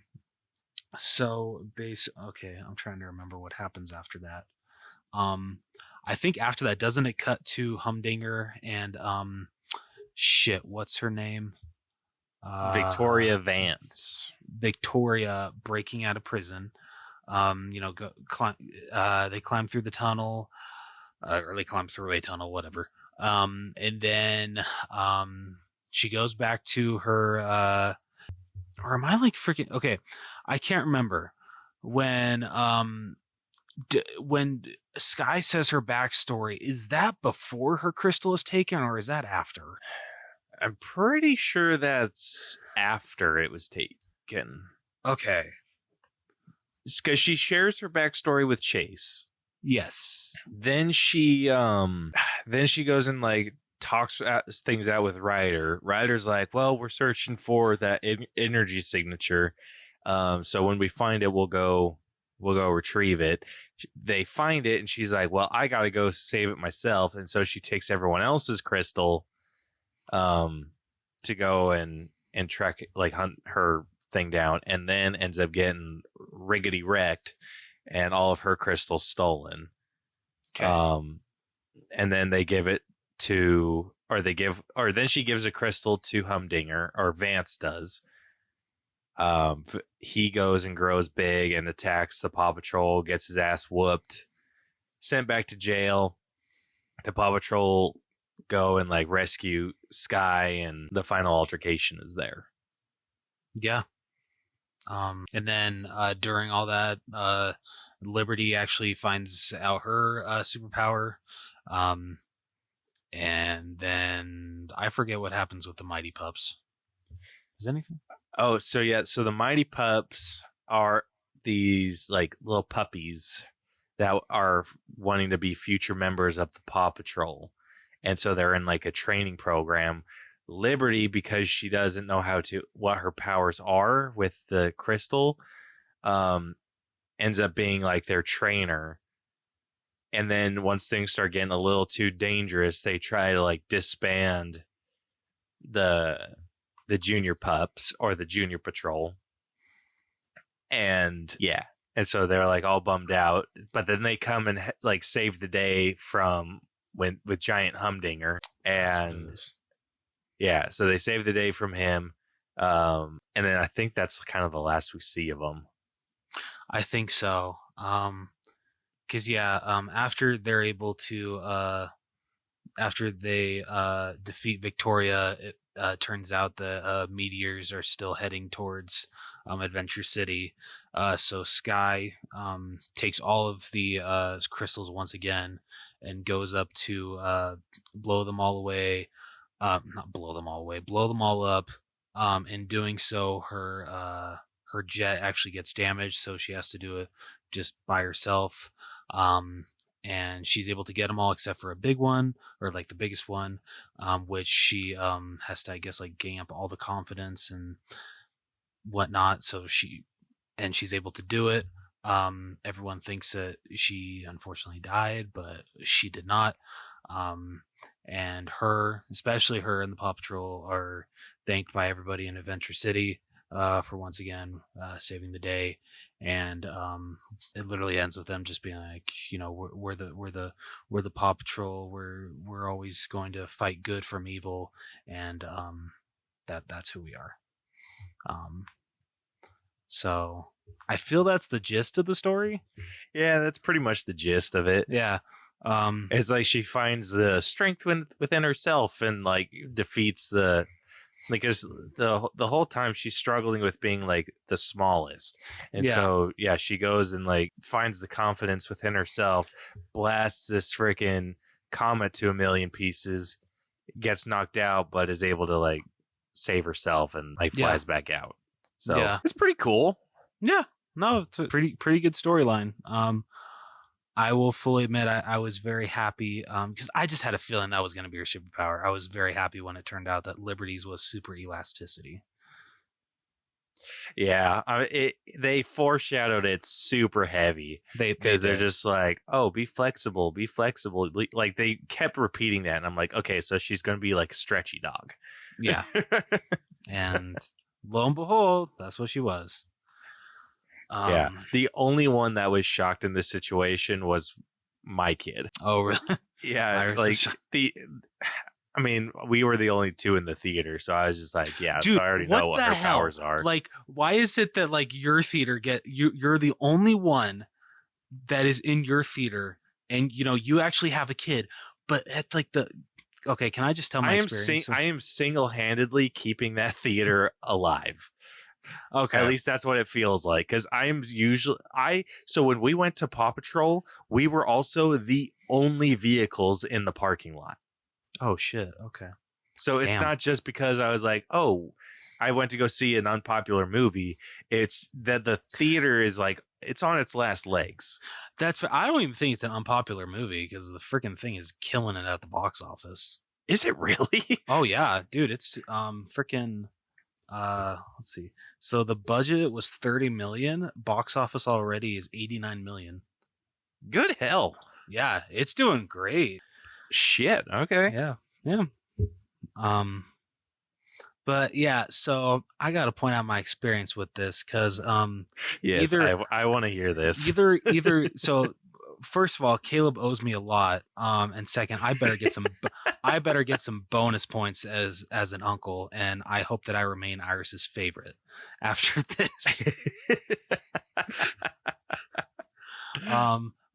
I'm trying to remember what happens after that. I think after that, doesn't it cut to Humdinger and what's her name? Victoria Vance. Victoria breaking out of prison. They climb through the tunnel, or they climb through a tunnel, whatever. And then she goes back to her. Or am I like freaking okay? I can't remember when when Sky says her backstory. Is that before her crystal is taken, or is that after? I'm pretty sure that's after it was taken. Okay, because she shares her backstory with Chase. Yes. Then she goes and like talks things out with Ryder. Ryder's like, well, we're searching for that energy signature. So when we find it, we'll go retrieve it. They find it, and she's like, well, I got to go save it myself. And so she takes everyone else's crystal, to go and track, like, hunt her thing down, and then ends up getting riggedy wrecked and all of her crystals stolen. Okay. And then they give it then she gives a crystal to Humdinger, or Vance does. He goes and grows big and attacks the Paw Patrol, gets his ass whooped, sent back to jail. The Paw Patrol go and like rescue Sky, and the final altercation is there. Yeah. And then during all that, Liberty actually finds out her superpower. And then I forget what happens with the Mighty Pups. Is anything? Oh, so yeah, so the Mighty Pups are these like little puppies that are wanting to be future members of the Paw Patrol. And so they're in like a training program. Liberty, because she doesn't know what her powers are with the crystal, ends up being like their trainer. And then once things start getting a little too dangerous, they try to like disband the junior pups or the junior patrol. And yeah, and so they're like all bummed out, but then they come and like save the day from with Giant Humdinger. And yeah, so they save the day from him. And then I think that's kind of the last we see of them. I think so. Because after they're able to after they defeat Victoria, it turns out the meteors are still heading towards Adventure City. So Sky takes all of the crystals once again and goes up to blow them all away. Not blow them all away, blow them all up. In doing so, her jet actually gets damaged, so she has to do it just by herself. And she's able to get them all except for a big one, or like the biggest one, which she has to, I guess, like gain up all the confidence and whatnot. So she's able to do it. Everyone thinks that she unfortunately died, but she did not. And especially her and the Paw Patrol, are thanked by everybody in Adventure City for once again saving the day. And it literally ends with them just being like, we're the Paw Patrol. We're always going to fight good from evil, and that's who we are. So I feel that's the gist of the story. Yeah, that's pretty much the gist of it. Yeah. It's like she finds the strength within herself and like defeats because the whole time she's struggling with being like the smallest. And so she goes and like finds the confidence within herself, blasts this freaking comet to a million pieces, gets knocked out, but is able to like save herself and like flies back out. So it's pretty cool. Yeah. No, it's a pretty good storyline. I will fully admit I was very happy because I just had a feeling that was going to be her superpower. I was very happy when it turned out that Liberty's was super elasticity. Yeah, they foreshadowed it super heavy because they're just like, oh, be flexible, be flexible. Like they kept repeating that, and I'm like, okay, so she's going to be like a stretchy dog. Yeah. And lo and behold, that's what she was. Yeah, the only one that was shocked in this situation was my kid. Oh, really? Yeah, like I mean, we were the only two in the theater, so I was just like, yeah, dude, so I already know what her powers are. Like, why is it that like your theater you're the only one that is in your theater, and you actually have a kid, but at like okay, can I just tell my experience? I am single-handedly keeping that theater alive. Okay. At least that's what it feels like. Because so when we went to Paw Patrol, we were also the only vehicles in the parking lot. Oh, shit. Okay. So it's not just because I was like, oh, I went to go see an unpopular movie. It's that the theater is like, it's on its last legs. I don't even think it's an unpopular movie because the freaking thing is killing it at the box office. Is it really? Oh, yeah, dude. It's freaking... let's see. So the budget was 30 million. Box office already is 89 million. Good hell. Yeah, it's doing great. Shit. Okay. Yeah. But yeah, so I got to point out my experience with this because yes, I want to hear this. Either so first of all, Caleb owes me a lot. And second, I better get some bonus points as an uncle, and I hope that I remain Iris's favorite after this.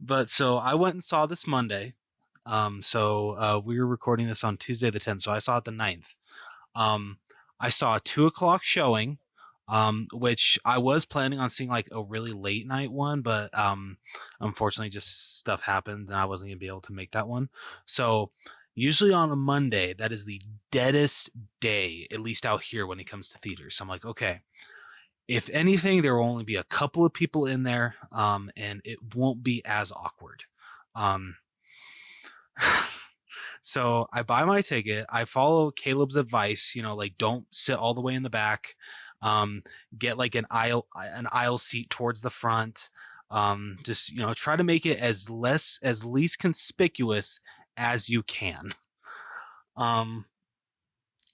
But so I went and saw this Monday. So we were recording this on Tuesday the 10th. So I saw it the 9th. I saw a 2:00 showing, which I was planning on seeing like a really late night one, but unfortunately just stuff happened and I wasn't gonna be able to make that one. So usually on a Monday, that is the deadest day, at least out here when it comes to theaters. So I'm like, okay, if anything, there will only be a couple of people in there, and it won't be as awkward. Um, so I buy my ticket. I follow Caleb's advice, like don't sit all the way in the back. Get like an aisle seat towards the front. Just try to make it as least conspicuous as you can. And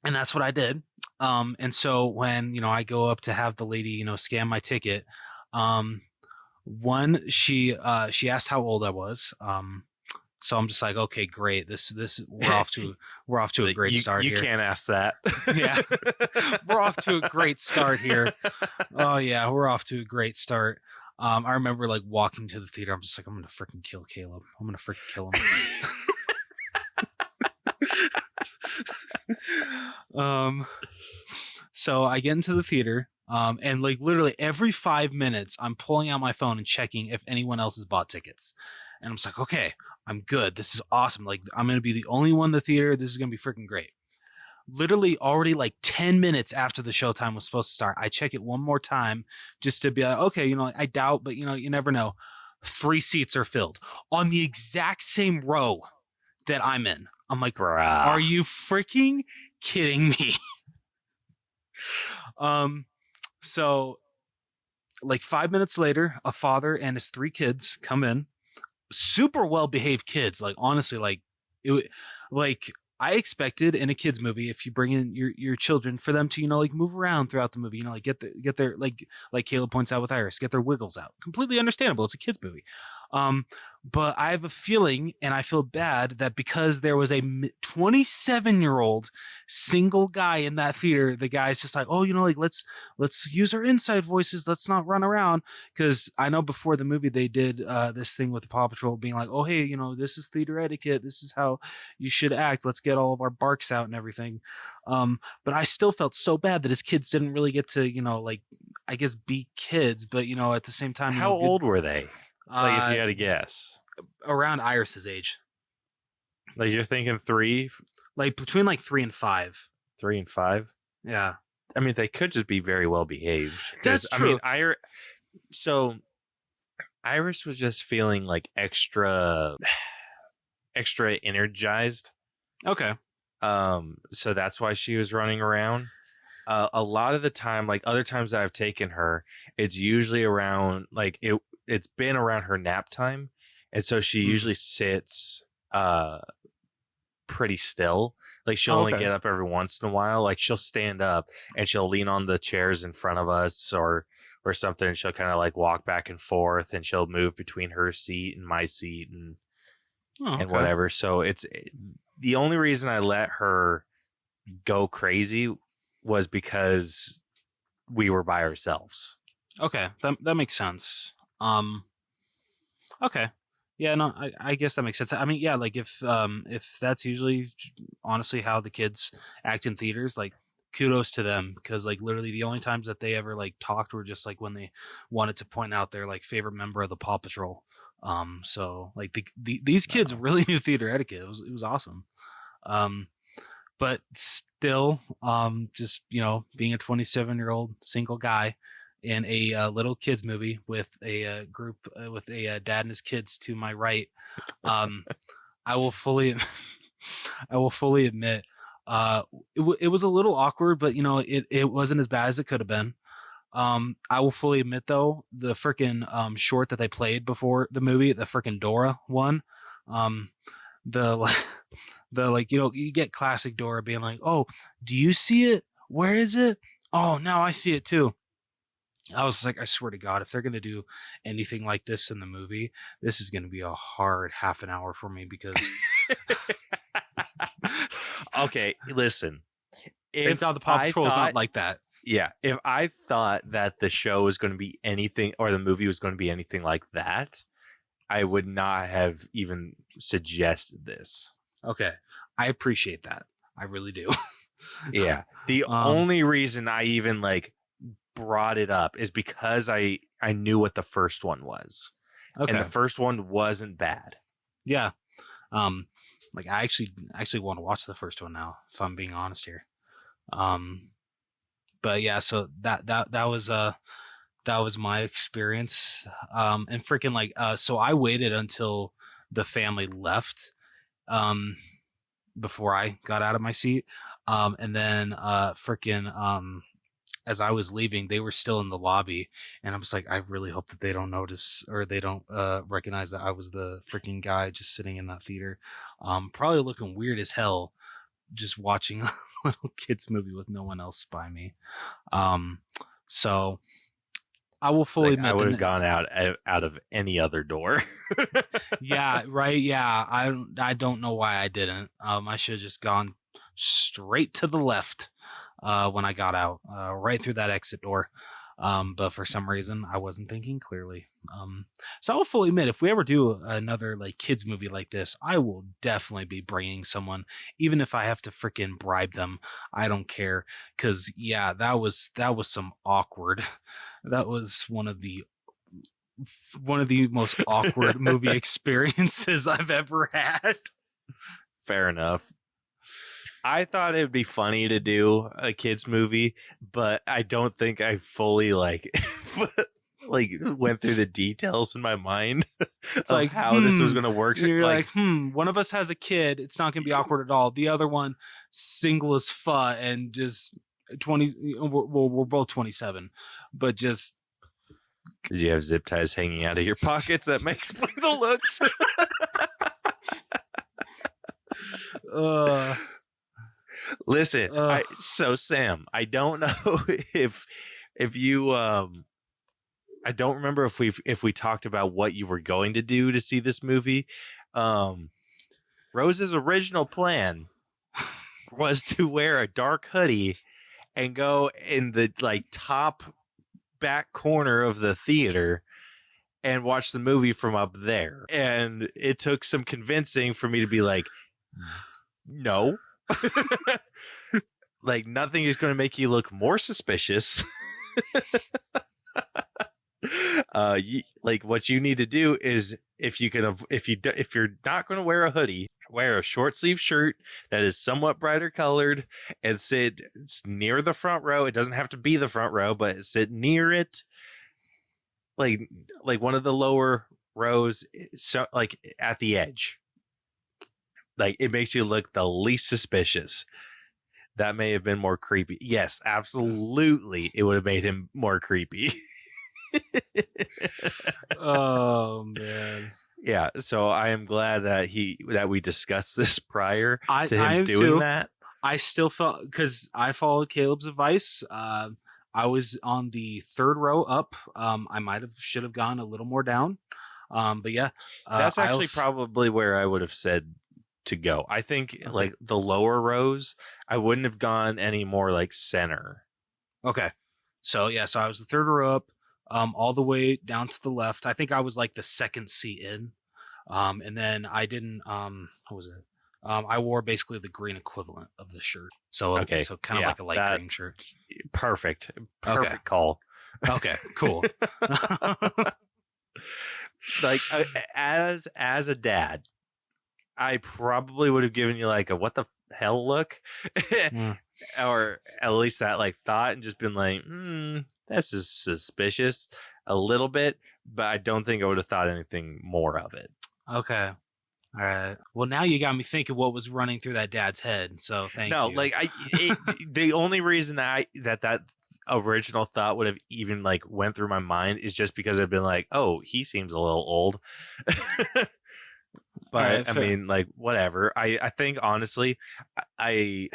that's what I did. And so when I go up to have the lady scan my ticket, she asked how old I was. So I'm just like, okay, great. This we're off to a great start you here. You can't ask that. Yeah. We're off to a great start here. Oh yeah, we're off to a great start. I remember like walking to the theater. I'm just like, I'm gonna freaking kill Caleb. I'm gonna freaking kill him. So I get into the theater, and like literally every 5 minutes, I'm pulling out my phone and checking if anyone else has bought tickets. And I'm just like, okay, I'm good. This is awesome. Like, I'm going to be the only one in the theater. This is going to be freaking great. Literally already like 10 minutes after the showtime was supposed to start, I check it one more time just to be like, okay, I doubt, but you never know. 3 seats are filled on the exact same row that I'm in. I'm like, Bruh. Are you freaking kidding me? So like 5 minutes later, a father and his 3 kids come in. Super well behaved kids. Like honestly, like I expected in a kids movie, if you bring in your children, for them to like move around throughout the movie, like get their like Caleb points out with Iris, get their wiggles out. Completely understandable. It's a kids movie. But I have a feeling, and I feel bad, that because there was a 27-year-old single guy in that theater, the guy's just like, oh, like let's use our inside voices. Let's not run around. Because I know before the movie they did this thing with the Paw Patrol being like, oh, hey, this is theater etiquette. This is how you should act. Let's get all of our barks out and everything. But I still felt so bad that his kids didn't really get to, like, I guess be kids. But, at the same time. How old were they? Like, if you had to guess. Around Iris's age. Like, you're thinking 3? Like, between, like, 3 and 5. 3 and 5? Yeah. I mean, they could just be very well behaved. That's true. I mean, so Iris was just feeling, like, extra energized. Okay. So that's why she was running around. A lot of the time, like, other times that I've taken her, it's usually around, like, it's been around her nap time, and so she usually sits pretty still. Like, she'll only get up every once in a while. Like, she'll stand up and she'll lean on the chairs in front of us or something, and she'll kind of like walk back and forth, and she'll move between her seat and my seat and whatever. So it's the only reason I let her go crazy was because we were by ourselves. Okay, that makes sense. Okay. Yeah, no, I guess that makes sense. I mean, yeah, like if that's usually honestly how the kids act in theaters, like kudos to them, because like literally the only times that they ever like talked were just like when they wanted to point out their like favorite member of the Paw Patrol. So like these kids really knew theater etiquette. It was awesome. But still, just being a 27-year-old single guy in a little kids movie with a group with a dad and his kids to my right, I will fully admit it was a little awkward, but it wasn't as bad as it could have been. I will fully admit though, the freaking short that they played before the movie, the freaking Dora one, you get classic Dora being like, oh, do you see it? Where is it? Oh, now I see it too. I was like, I swear to God, if they're going to do anything like this in the movie, this is going to be a hard half an hour for me because. Okay, listen. Thank God the Paw Patrol is not like that. Yeah, if I thought that the show was going to be anything, or the movie was going to be anything like that, I would not have even suggested this. Okay. I appreciate that. I really do. Yeah. The only reason I even like brought it up is because I knew what the first one was. Okay. And the first one wasn't bad. Yeah. Like I actually want to watch the first one now, if I'm being honest here. But yeah, so that was my experience. And freaking like so I waited until the family left before I got out of my seat. And then as I was leaving, they were still in the lobby, and I was like, I really hope that they don't notice or they don't recognize that I was the freaking guy just sitting in that theater, probably looking weird as hell, just watching a little kids movie with no one else by me. So I will fully admit I would have gone out of any other door. Yeah, right. Yeah, I don't know why I didn't. I should have just gone straight to the left when I got out, right through that exit door. But for some reason, I wasn't thinking clearly. So I will fully admit, if we ever do another like kids movie like this, I will definitely be bringing someone, even if I have to freaking bribe them. I don't care, because yeah, that was some awkward. That was one of the most awkward movie experiences I've ever had. Fair enough. I thought it would be funny to do a kids movie, but I don't think I fully like went through the details in my mind It's of like how this was going to work. You're like, one of us has a kid. It's not going to be awkward at all. The other one, single as fuck, and just 20. Well, we're both 27, but just. Did you have zip ties hanging out of your pockets? That may explain the looks. Listen, so Sam, I don't know if you I don't remember if we talked about what you were going to do to see this movie. Rose's original plan was to wear a dark hoodie and go in the like top back corner of the theater and watch the movie from up there. And it took some convincing for me to be like, no. Like nothing is going to make you look more suspicious. Like what you need to do is if you're not going to wear a hoodie, wear a short sleeve shirt that is somewhat brighter colored and sit near the front row. It doesn't have to be the front row, but sit near it, like one of the lower rows, so like at the edge. Like it makes you look the least suspicious. That may have been more creepy. Yes, absolutely, it would have made him more creepy. Oh man. Yeah, so I am glad that we discussed this prior to him I doing too. that. I still felt, because I followed Caleb's advice. I was on the third row up. I should have gone a little more down. But yeah, that's actually probably where I would have said to go. I think like the lower rows, I wouldn't have gone any more like center. Okay. So yeah, so I was the third row up, all the way down to the left. I think I was like the second seat in. And then I didn't, what was it? I wore basically the green equivalent of the shirt. So okay. So kind of like a light green shirt. Perfect call. Okay, cool. Like as a dad, I probably would have given you like a what the hell look. Or at least that like thought, and just been like, that's just suspicious a little bit, but I don't think I would have thought anything more of it. Okay. All right. Well, now you got me thinking what was running through that dad's head. So thank you. No, like the only reason that that original thought would have even like went through my mind is just because I've been like, oh, he seems a little old. But right, I mean, like, whatever. I think honestly, I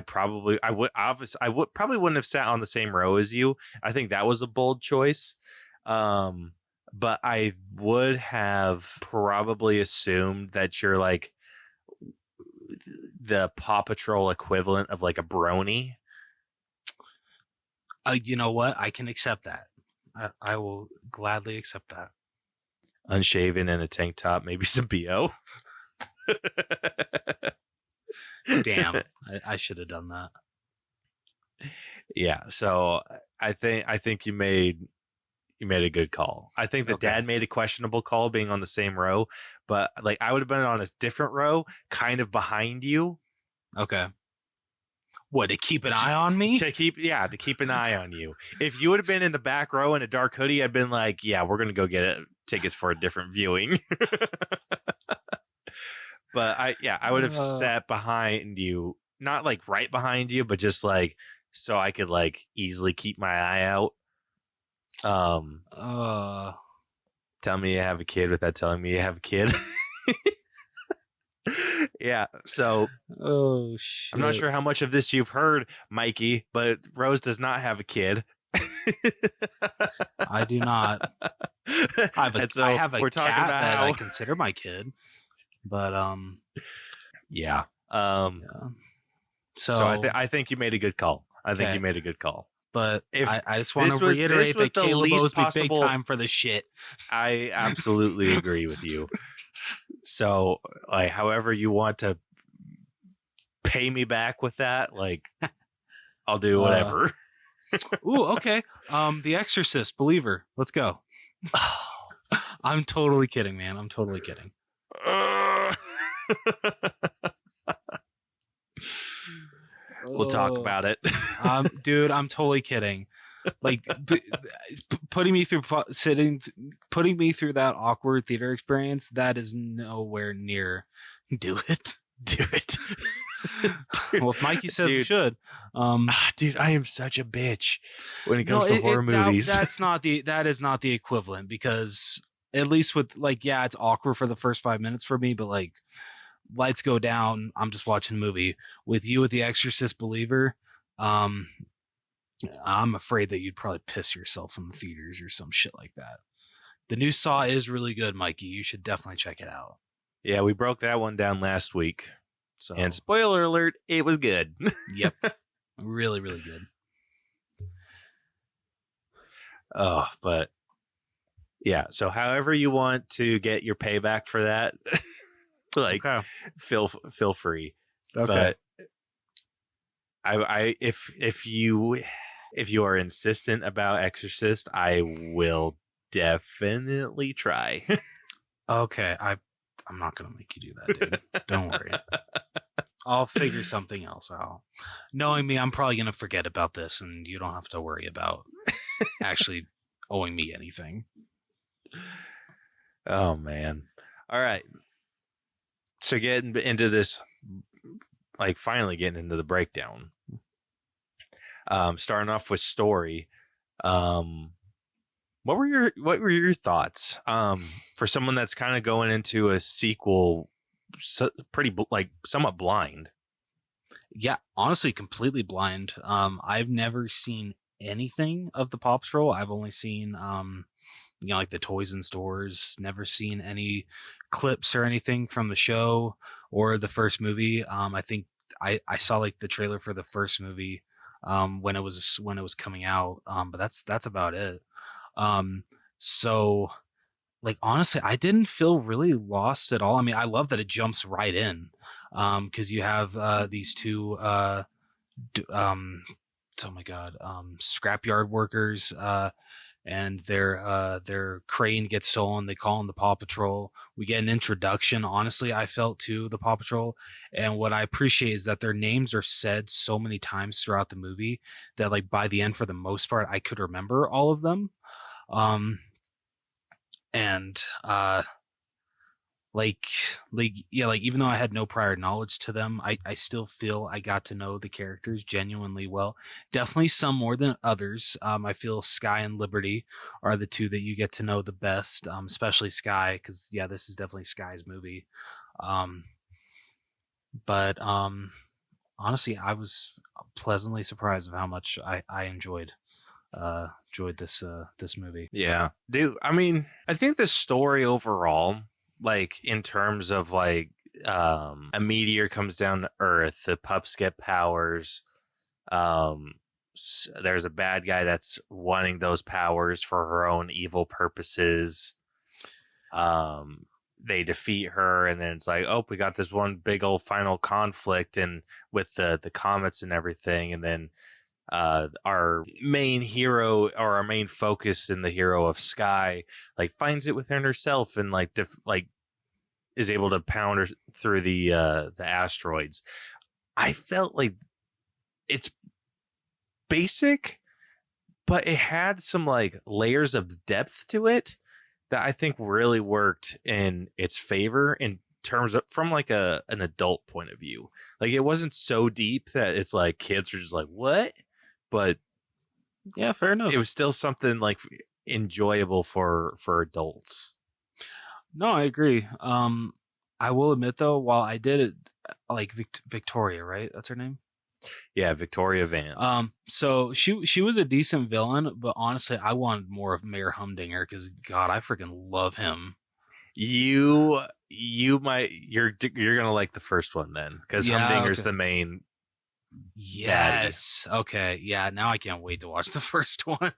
probably wouldn't have sat on the same row as you. I think that was a bold choice. But I would have probably assumed that you're like the Paw Patrol equivalent of like a brony. You know what? I can accept that. I will gladly accept that. unshaven in a tank top, maybe some BO. Damn, I should have done that. Yeah, so I think you made a good call. I think the dad made a questionable call being on the same row, but like I would have been on a different row, kind of behind you. Okay. What, to keep an eye on me? To keep an eye on you. If you would have been in the back row in a dark hoodie, I'd been like, yeah, we're gonna go get tickets for a different viewing. But I would have sat behind you, not like right behind you, but just like so I could like easily keep my eye out. Tell me you have a kid without telling me you have a kid. Yeah, so oh shit. I'm not sure how much of this you've heard, Mikey, but Rose does not have a kid. I do not. I have a cat that I consider my kid, but yeah. So I think you made a good call. You made a good call. But I just want to reiterate that Caleb owes me big time for the shit. I absolutely agree with you. So, like, however you want to pay me back with that, like, I'll do whatever. Ooh, okay. The Exorcist, Believer. Let's go. I'm totally kidding, man. I'm totally kidding. We'll talk about it. Dude, I'm totally kidding. Like putting me through that awkward theater experience, that is nowhere near. Do it. Well, if Mikey says we should. Dude, I am such a bitch when it comes to horror movies. That is not the equivalent, because at least with like, yeah, it's awkward for the first 5 minutes for me, but like lights go down, I'm just watching a movie. With you with The Exorcist Believer, I'm afraid that you'd probably piss yourself in the theaters or some shit like that. The new Saw is really good, Mikey. You should definitely check it out. Yeah, we broke that one down last week. So. And spoiler alert, it was good. Yep. Really, really good. Oh, but yeah. So however you want to get your payback for that, like feel free. Okay. But if you are insistent about Exorcist, I will definitely try. Okay, I'm not gonna make you do that, dude. Don't worry. I'll figure something else out. Knowing me, I'm probably gonna forget about this, and you don't have to worry about actually owing me anything. Oh man! All right. So getting into this, like finally getting into the breakdown. Starting off with story. What were your thoughts? For someone that's kind of going into a sequel, pretty like somewhat blind. Yeah, honestly, completely blind. I've never seen anything of the Paw Patrol. I've only seen, like the toys in stores. Never seen any clips or anything from the show or the first movie. I think I saw like the trailer for the first movie when it was coming out. But that's about it. So like honestly, I didn't feel really lost at all. I mean, I love that it jumps right in. Because you have these two oh my god, scrapyard workers, and their crane gets stolen. They call in the Paw Patrol. We get an introduction, honestly, I felt, to the Paw Patrol, and what I appreciate is that their names are said so many times throughout the movie that like by the end, for the most part, I could remember all of them. And like even though I had no prior knowledge to them, I still feel I got to know the characters genuinely well. Definitely some more than others. I feel Sky and Liberty are the two that you get to know the best, especially Sky, because yeah, this is definitely Sky's movie. But honestly, I was pleasantly surprised of how much I enjoyed this movie. Yeah, dude, I mean, I think the story overall, like in terms of like a meteor comes down to Earth, the pups get powers, there's a bad guy that's wanting those powers for her own evil purposes, They defeat her, and then it's like, oh, we got this one big old final conflict, and with the comets and everything, and then our main hero, or our main focus in the hero of Sky, like finds it within herself, and like is able to pound her through the asteroids. I felt like it's basic, but it had some like layers of depth to it that I think really worked in its favor in terms of from like an adult point of view. Like it wasn't so deep that it's like kids are just like, what? But Yeah, fair enough. it was still something like enjoyable for adults. No, I agree. I will admit though, while I did it like Victoria, right? That's her name. Yeah, Victoria Vance. So she was a decent villain, but honestly, I wanted more of Mayor Humdinger because God, I freaking love him. You're gonna like the first one then, because Humdinger's the main. Yes. Baddie. Okay. Yeah. Now I can't wait to watch the first one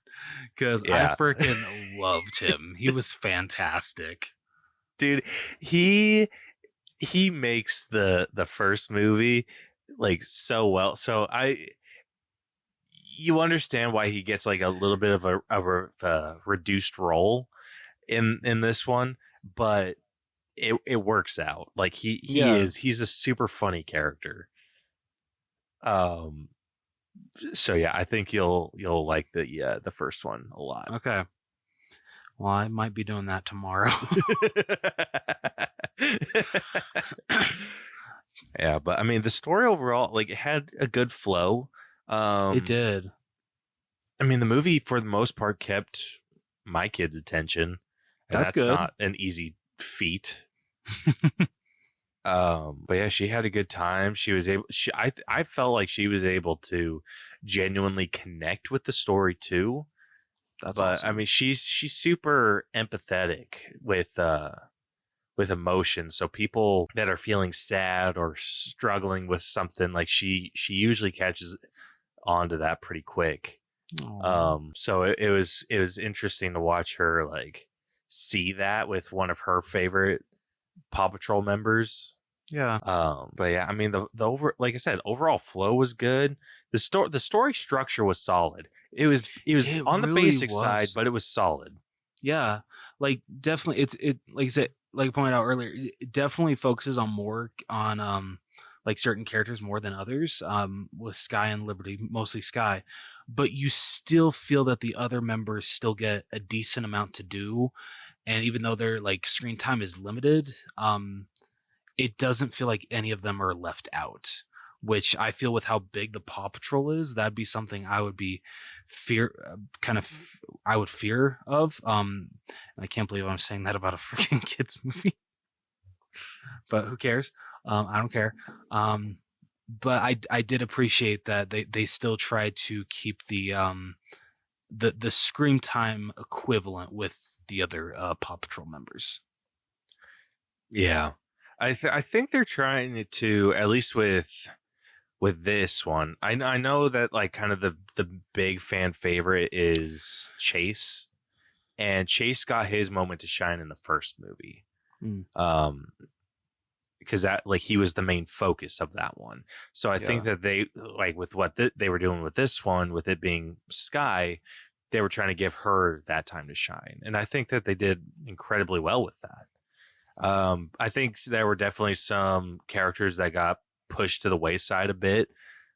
because Yeah. I freaking loved him. He was fantastic, dude. He makes the first movie like so well. So you understand why he gets like a little bit of a reduced role in this one, but it works out. Like he's a super funny character. So yeah, I think you'll like the first one a lot. Okay. Well, I might be doing that tomorrow. Yeah, but I mean the story overall, like it had a good flow. It did. I mean the movie for the most part kept my kids' attention. And that's good. Not an easy feat. But yeah, she had a good time. She was able. I felt like she was able to genuinely connect with the story too. That's but awesome. I mean, she's super empathetic with emotion. So people that are feeling sad or struggling with something, like she usually catches onto that pretty quick. Aww. So it was interesting to watch her like see that with one of her favorite Paw Patrol members. Yeah. But yeah, I mean the like I said, overall flow was good. The story structure was solid. It was on the basic side, but it was solid. Yeah, like definitely it like I said, like I pointed out earlier, it definitely focuses on more on like certain characters more than others. With Sky and Liberty, mostly Sky, but you still feel that the other members still get a decent amount to do, and even though their like screen time is limited, it doesn't feel like any of them are left out, which I feel with how big the Paw Patrol is, that'd be something I would be fear of. I can't believe I'm saying that about a freaking kids movie, but who cares? I don't care. But I did appreciate that they still tried to keep the screen time equivalent with the other Paw Patrol members. Yeah. I think they're trying to, at least with this one. I know that like kind of the big fan favorite is Chase, and Chase got his moment to shine in the first movie. Because that like he was the main focus of that one. So I think that they like with what they were doing with this one, with it being Sky, they were trying to give her that time to shine, and I think that they did incredibly well with that. I think there were definitely some characters that got pushed to the wayside a bit,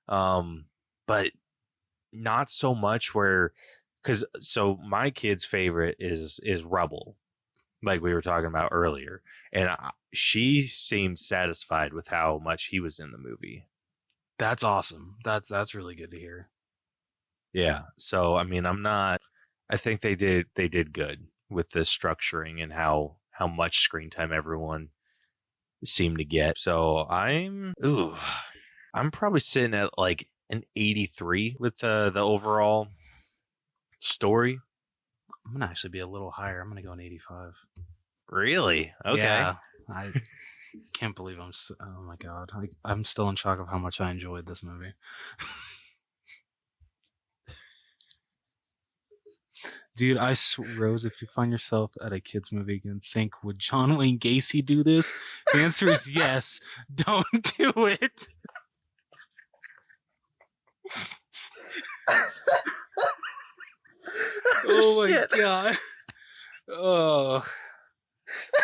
but not so much so my kid's favorite is Rubble, like we were talking about earlier, and she seemed satisfied with how much he was in the movie. That's awesome. That's really good to hear. Yeah. So I mean, I think they did good with the structuring and how much screen time everyone seemed to get. So I'm probably sitting at like an 83 with the overall story. I'm gonna actually be a little higher. I'm gonna go an 85. Really? Okay. Yeah, I can't believe oh my god, I'm still in shock of how much I enjoyed this movie. Dude, Rose, if you find yourself at a kids movie again, think, would John Wayne Gacy do this? The answer is yes. Don't do it. Oh my god. Oh.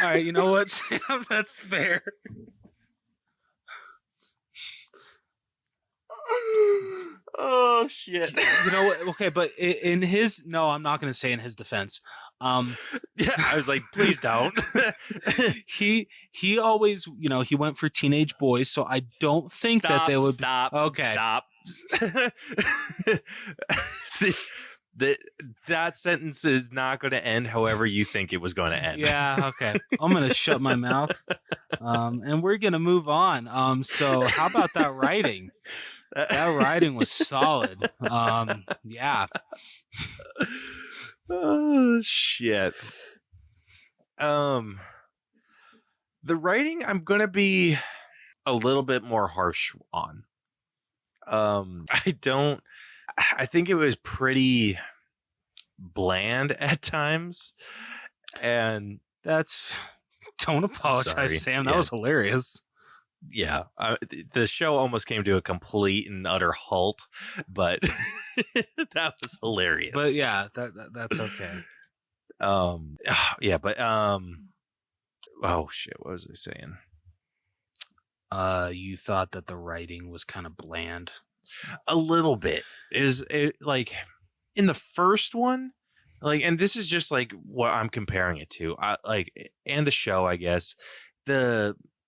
All right, you know what, Sam? That's fair. Oh shit. You know what? Okay, but in his I'm not going to say in his defense. Yeah, I was like, please don't. he always, he went for teenage boys, so I don't think that they would stop. That sentence is not going to end however you think it was going to end. Yeah, okay. I'm going to shut my mouth. And we're going to move on. So how about that writing? That writing was solid. Yeah. Oh shit. The writing I'm gonna be a little bit more harsh on. I think it was pretty bland at times, and don't apologize, sorry. Sam. That Yeah. was hilarious. Yeah, the show almost came to a complete and utter halt, but that was hilarious. But yeah, that's okay. Yeah, but oh shit, what was I saying? You thought that the writing was kind of bland. A little bit. Is it like in the first one, like, and this is just like what I'm comparing it to, and the show, I guess.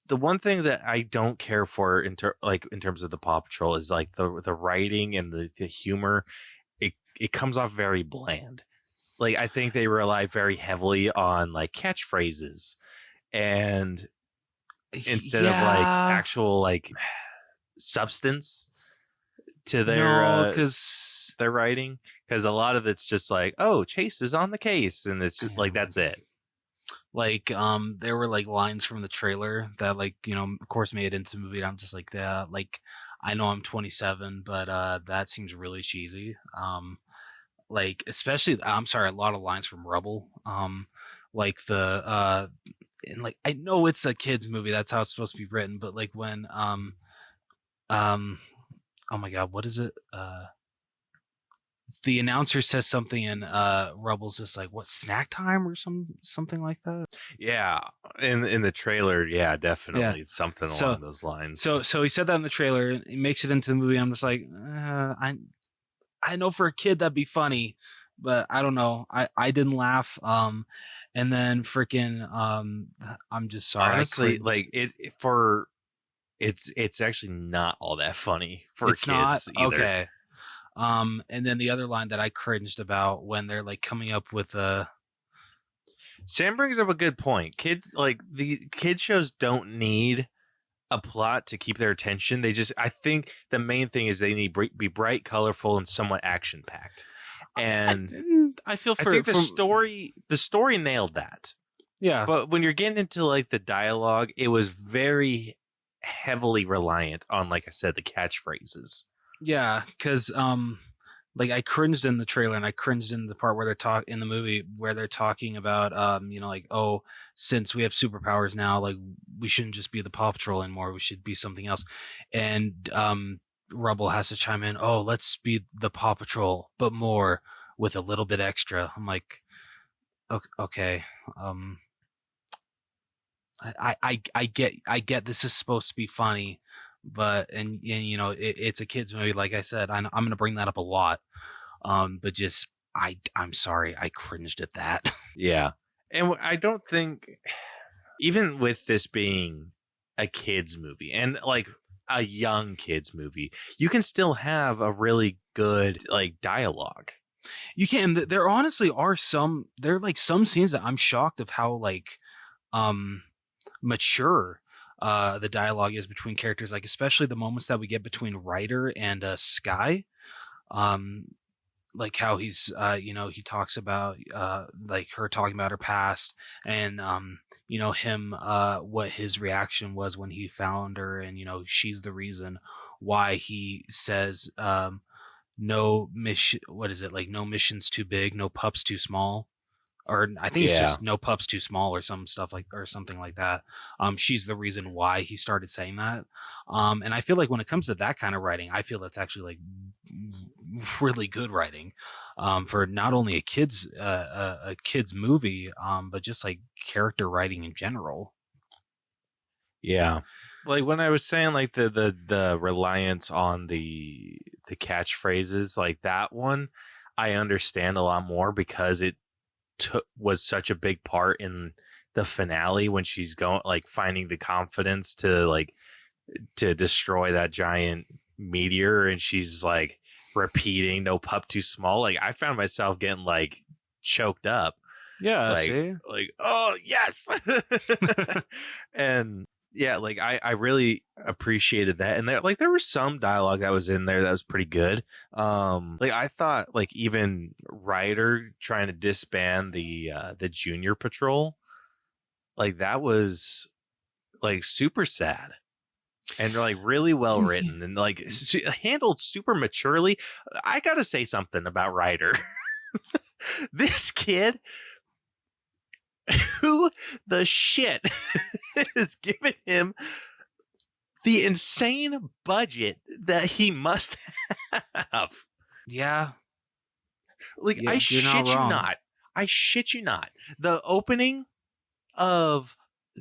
The one thing that I don't care for in terms of the Paw Patrol is like the writing and the humor. It comes off very bland. Like, I think they rely very heavily on like catchphrases, and instead of like actual like substance to their their writing, because a lot of it's just like, oh, Chase is on the case, and it's just, like, that's it. Like, there were like lines from the trailer that, like, of course made it into the movie. And I'm just like, like, I know I'm 27, but that seems really cheesy. Like, especially, I'm sorry, a lot of lines from Rebel. Like and like, I know it's a kids movie, that's how it's supposed to be written, but like when oh my god, what is it? The announcer says something and Rebel's just like, what, snack time or something like that? Yeah, in the trailer, yeah, definitely. Yeah. It's something along those lines. So he said that in the trailer. He makes it into the movie. I'm just like, I know for a kid that'd be funny, but I don't know. I didn't laugh. And then freaking I'm just sorry. Honestly, like it's actually not all that funny for kids either. Okay. And then the other line that I cringed about when they're like coming up with Sam brings up a good point. The kid shows don't need a plot to keep their attention. I think the main thing is they need be bright, colorful, and somewhat action packed. And I think the story nailed that. Yeah. But when you're getting into like the dialogue, it was very heavily reliant on, like I said, the catchphrases. Yeah, because like I cringed in the trailer and I cringed in the part where they're in the movie where they're talking about like, oh, since we have superpowers now, like we shouldn't just be the Paw Patrol anymore, we should be something else. And Rebel has to chime in, oh, let's be the Paw Patrol, but more with a little bit extra. I'm like, okay. I get this is supposed to be funny, but and it's a kids movie. Like I said, I'm gonna bring that up a lot. But just I'm sorry, I cringed at that. Yeah, and I don't think, even with this being a kids movie and like a young kids movie, you can still have a really good like dialogue. You can. There honestly are some scenes that I'm shocked of how like mature the dialogue is between characters, like especially the moments that we get between Ryder and Sky. Like how he's he talks about like her talking about her past, and him what his reaction was when he found her, and she's the reason why he says no mission. What is it like? No missions too big, no pups too small, or I think it's Yeah. just no pups too small or some stuff like or something like that. She's the reason why he started saying that. And I feel like when it comes to that kind of writing, I feel that's actually like really good writing for not only a kids movie, but just like character writing in general. Yeah. Like when I was saying like the reliance on the catchphrases, like that one I understand a lot more because it was such a big part in the finale when she's going like finding the confidence to destroy that giant meteor, and she's like repeating no pup too small. Like I found myself getting like choked up. Yeah, like see? like oh yes. And yeah, like I really appreciated that, and there was some dialogue that was in there that was pretty good. Like I thought like even Ryder trying to disband the junior patrol, like that was like super sad and like really well written and like handled super maturely. I gotta say something about Ryder. This kid, who the shit is giving him the insane budget that he must have. Yeah. Like, Yeah, I you're not shit you wrong. not. I shit you not. The opening of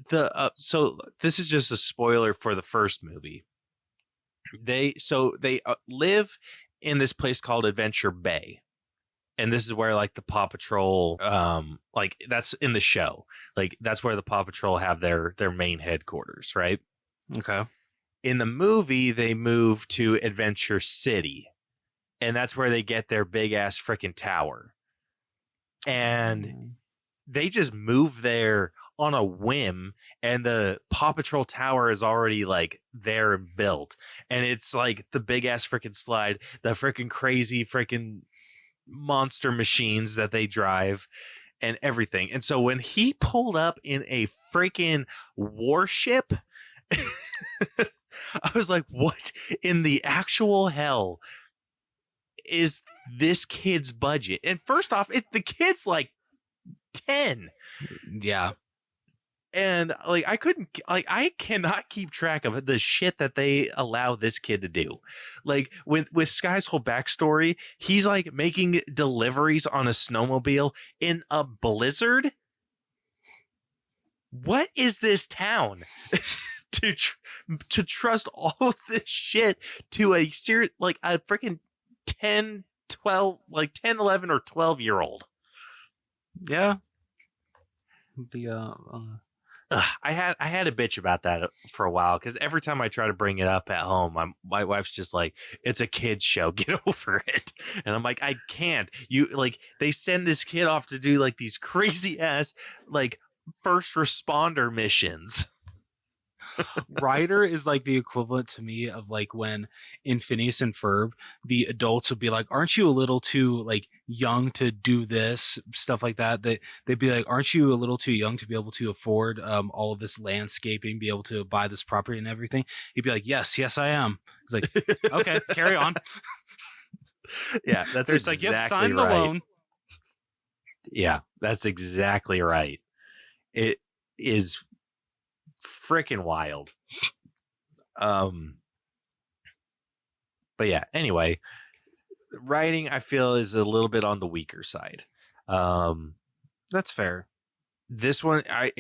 the so this is just a spoiler for the first movie. They live in this place called Adventure Bay. And this is where like the Paw Patrol, like that's in the show. Like that's where the Paw Patrol have their main headquarters, right? Okay. In the movie, they move to Adventure City, and that's where they get their big ass freaking tower. And they just move there on a whim, and the Paw Patrol tower is already like there and built, and it's like the big ass freaking slide, the freaking crazy freaking monster machines that they drive and everything. And so when he pulled up in a freaking warship, I was like, what in the actual hell is this kid's budget? And first off, the kid's like 10. Yeah. And like I cannot keep track of the shit that they allow this kid to do. Like with Sky's whole backstory, he's like making deliveries on a snowmobile in a blizzard. What is this town to trust all of this shit to a serious like a freaking 10, 12, like 10, 11 or 12-year-old? Yeah. I had a bitch about that for a while because every time I try to bring it up at home, my wife's just like, "It's a kid's show, get over it." And I'm like, I can't. You like they send this kid off to do like these crazy ass like first responder missions. Ryder is like the equivalent to me of like when in Phineas and Ferb, the adults would be like, "Aren't you a little too like young to do this?" Stuff like that. They'd be like, "Aren't you a little too young to be able to afford all of this landscaping, be able to buy this property and everything?" He'd be like, "Yes, I am." He's like, "Okay, carry on." Yeah, that's They're exactly just like, "Yep, sign the right. loan." Yeah, that's exactly right. It is freaking wild. But yeah, anyway, writing I feel is a little bit on the weaker side. That's fair. This one I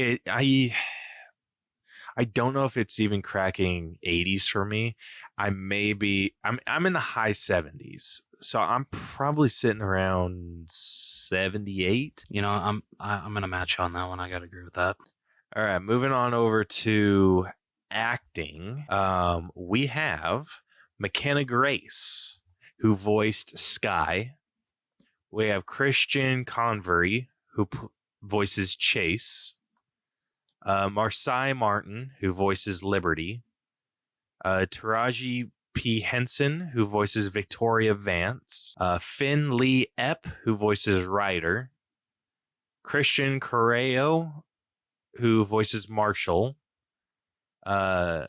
don't know if it's even cracking 80s for me. I'm in the high 70s. So I'm probably sitting around 78. You know, I'm gonna match on that one. I gotta agree with that. All right, moving on over to acting. We have McKenna Grace, who voiced Sky. We have Christian Convery, who voices Chase. Marcy Martin, who voices Liberty. Taraji P. Henson, who voices Victoria Vance. Finn Lee Epp, who voices Ryder. Christian Correo, who voices Marshall. Nilan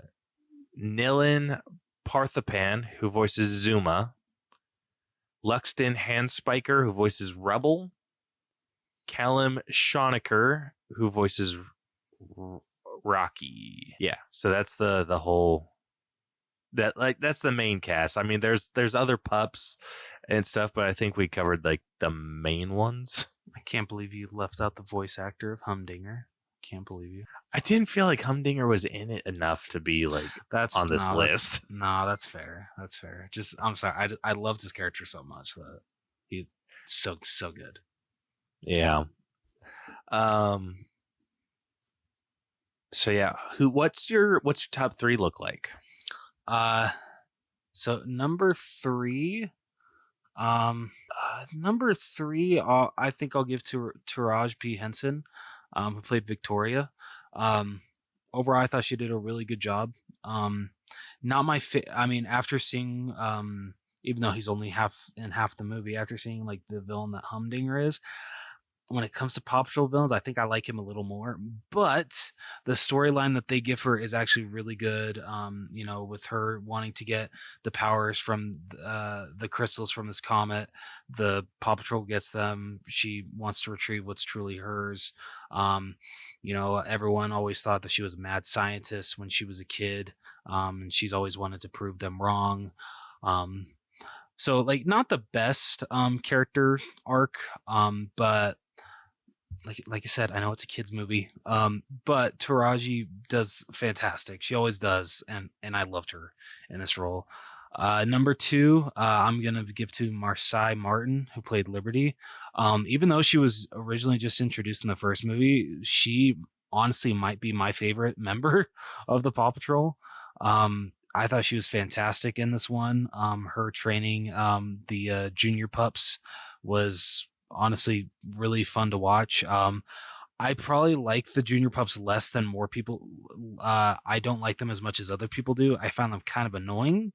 Parthapan, who voices Zuma. Luxton Handspiker, who voices Rebel. Callum Schonecker, who voices Rocky. Yeah, so that's the whole that's the main cast. I mean, there's other pups and stuff, but I think we covered like the main ones. I can't believe you left out the voice actor of Humdinger. Can't believe you. I didn't feel like Humdinger was in it enough to be like That's on this list. That's fair. That's fair. Just I'm sorry. I loved his character so much that he's so good. Yeah. So yeah, what's your top 3 look like? So number 3, I think I'll give to Taraji P. Henson, who played Victoria. Overall, I thought she did a really good job. Not my I mean, after seeing, even though he's only half the movie, after seeing like the villain that Humdinger is, when it comes to Paw Patrol villains, I think I like him a little more. But the storyline that they give her is actually really good. With her wanting to get the powers from the crystals from this comet, the Paw Patrol gets them. She wants to retrieve what's truly hers. Everyone always thought that she was a mad scientist when she was a kid, and she's always wanted to prove them wrong. So like not the best character arc, but like I said, I know it's a kids movie, but Taraji does fantastic. She always does, and I loved her in this role. Number 2, I'm gonna give to Marsai Martin, who played Liberty. Even though she was originally just introduced in the first movie, she honestly might be my favorite member of the Paw Patrol. I thought she was fantastic in this one. Her training the junior pups was honestly really fun to watch. I probably like the junior pups less than more people. I don't like them as much as other people do. I found them kind of annoying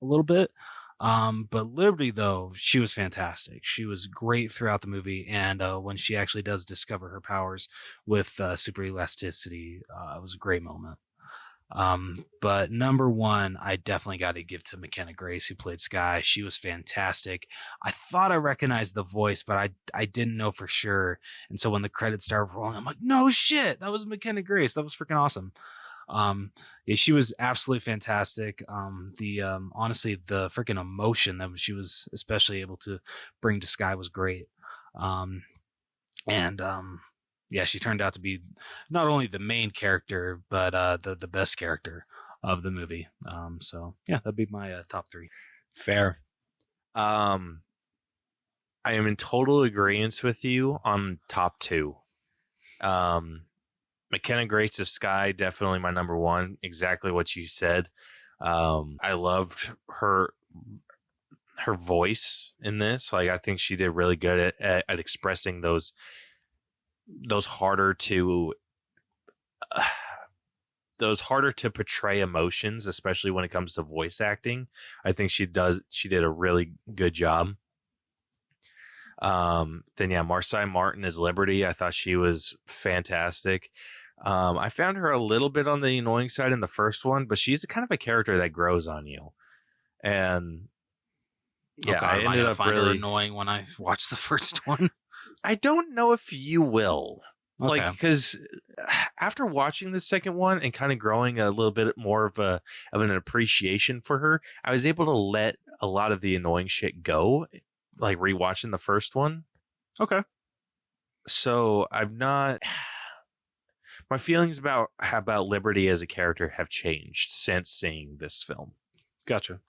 a little bit. But Liberty, though, she was fantastic. She was great throughout the movie, and when she actually does discover her powers with super elasticity, it was a great moment. But number 1, I definitely got to give to McKenna Grace, who played Sky. She was fantastic. I thought I recognized the voice, but I didn't know for sure. And so when the credits started rolling, I'm like, no shit, that was McKenna Grace. That was freaking awesome. Yeah, she was absolutely fantastic. Honestly, the freaking emotion that she was especially able to bring to Sky was great. Yeah, she turned out to be not only the main character, but the best character of the movie. So yeah, that'd be my top 3. Fair. I am in total agreement with you on top 2. McKenna Grace as Sky, definitely my number 1. Exactly what you said. I loved her voice in this. Like, I think she did really good at expressing those harder to portray emotions, especially when it comes to voice acting. I think she did a really good job. Then yeah, Marsai Martin as Liberty, I thought she was fantastic. I found her a little bit on the annoying side in the first one, but she's kind of a character that grows on you. And yeah, I ended up find really her annoying when I watched the first one. I don't know if you will. Okay. Like, because after watching the second one and kind of growing a little bit more of an appreciation for her, I was able to let a lot of the annoying shit go, like rewatching the first one. Okay. So I'm not. My feelings about Liberty as a character have changed since seeing this film. Gotcha.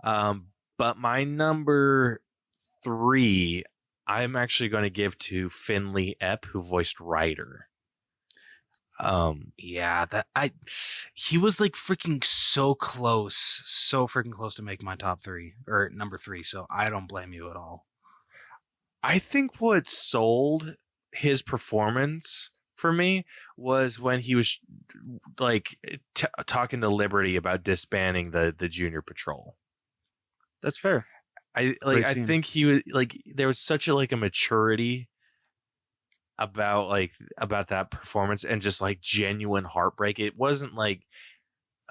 But my number 3, I'm actually going to give to Finley Epp, who voiced Ryder. Yeah, he was like freaking so freaking close to make my top 3 or number 3. So I don't blame you at all. I think what sold his performance for me was when he was like talking to Liberty about disbanding the junior patrol. That's fair. I think he was like, there was such a maturity about that performance and just like genuine heartbreak. It wasn't like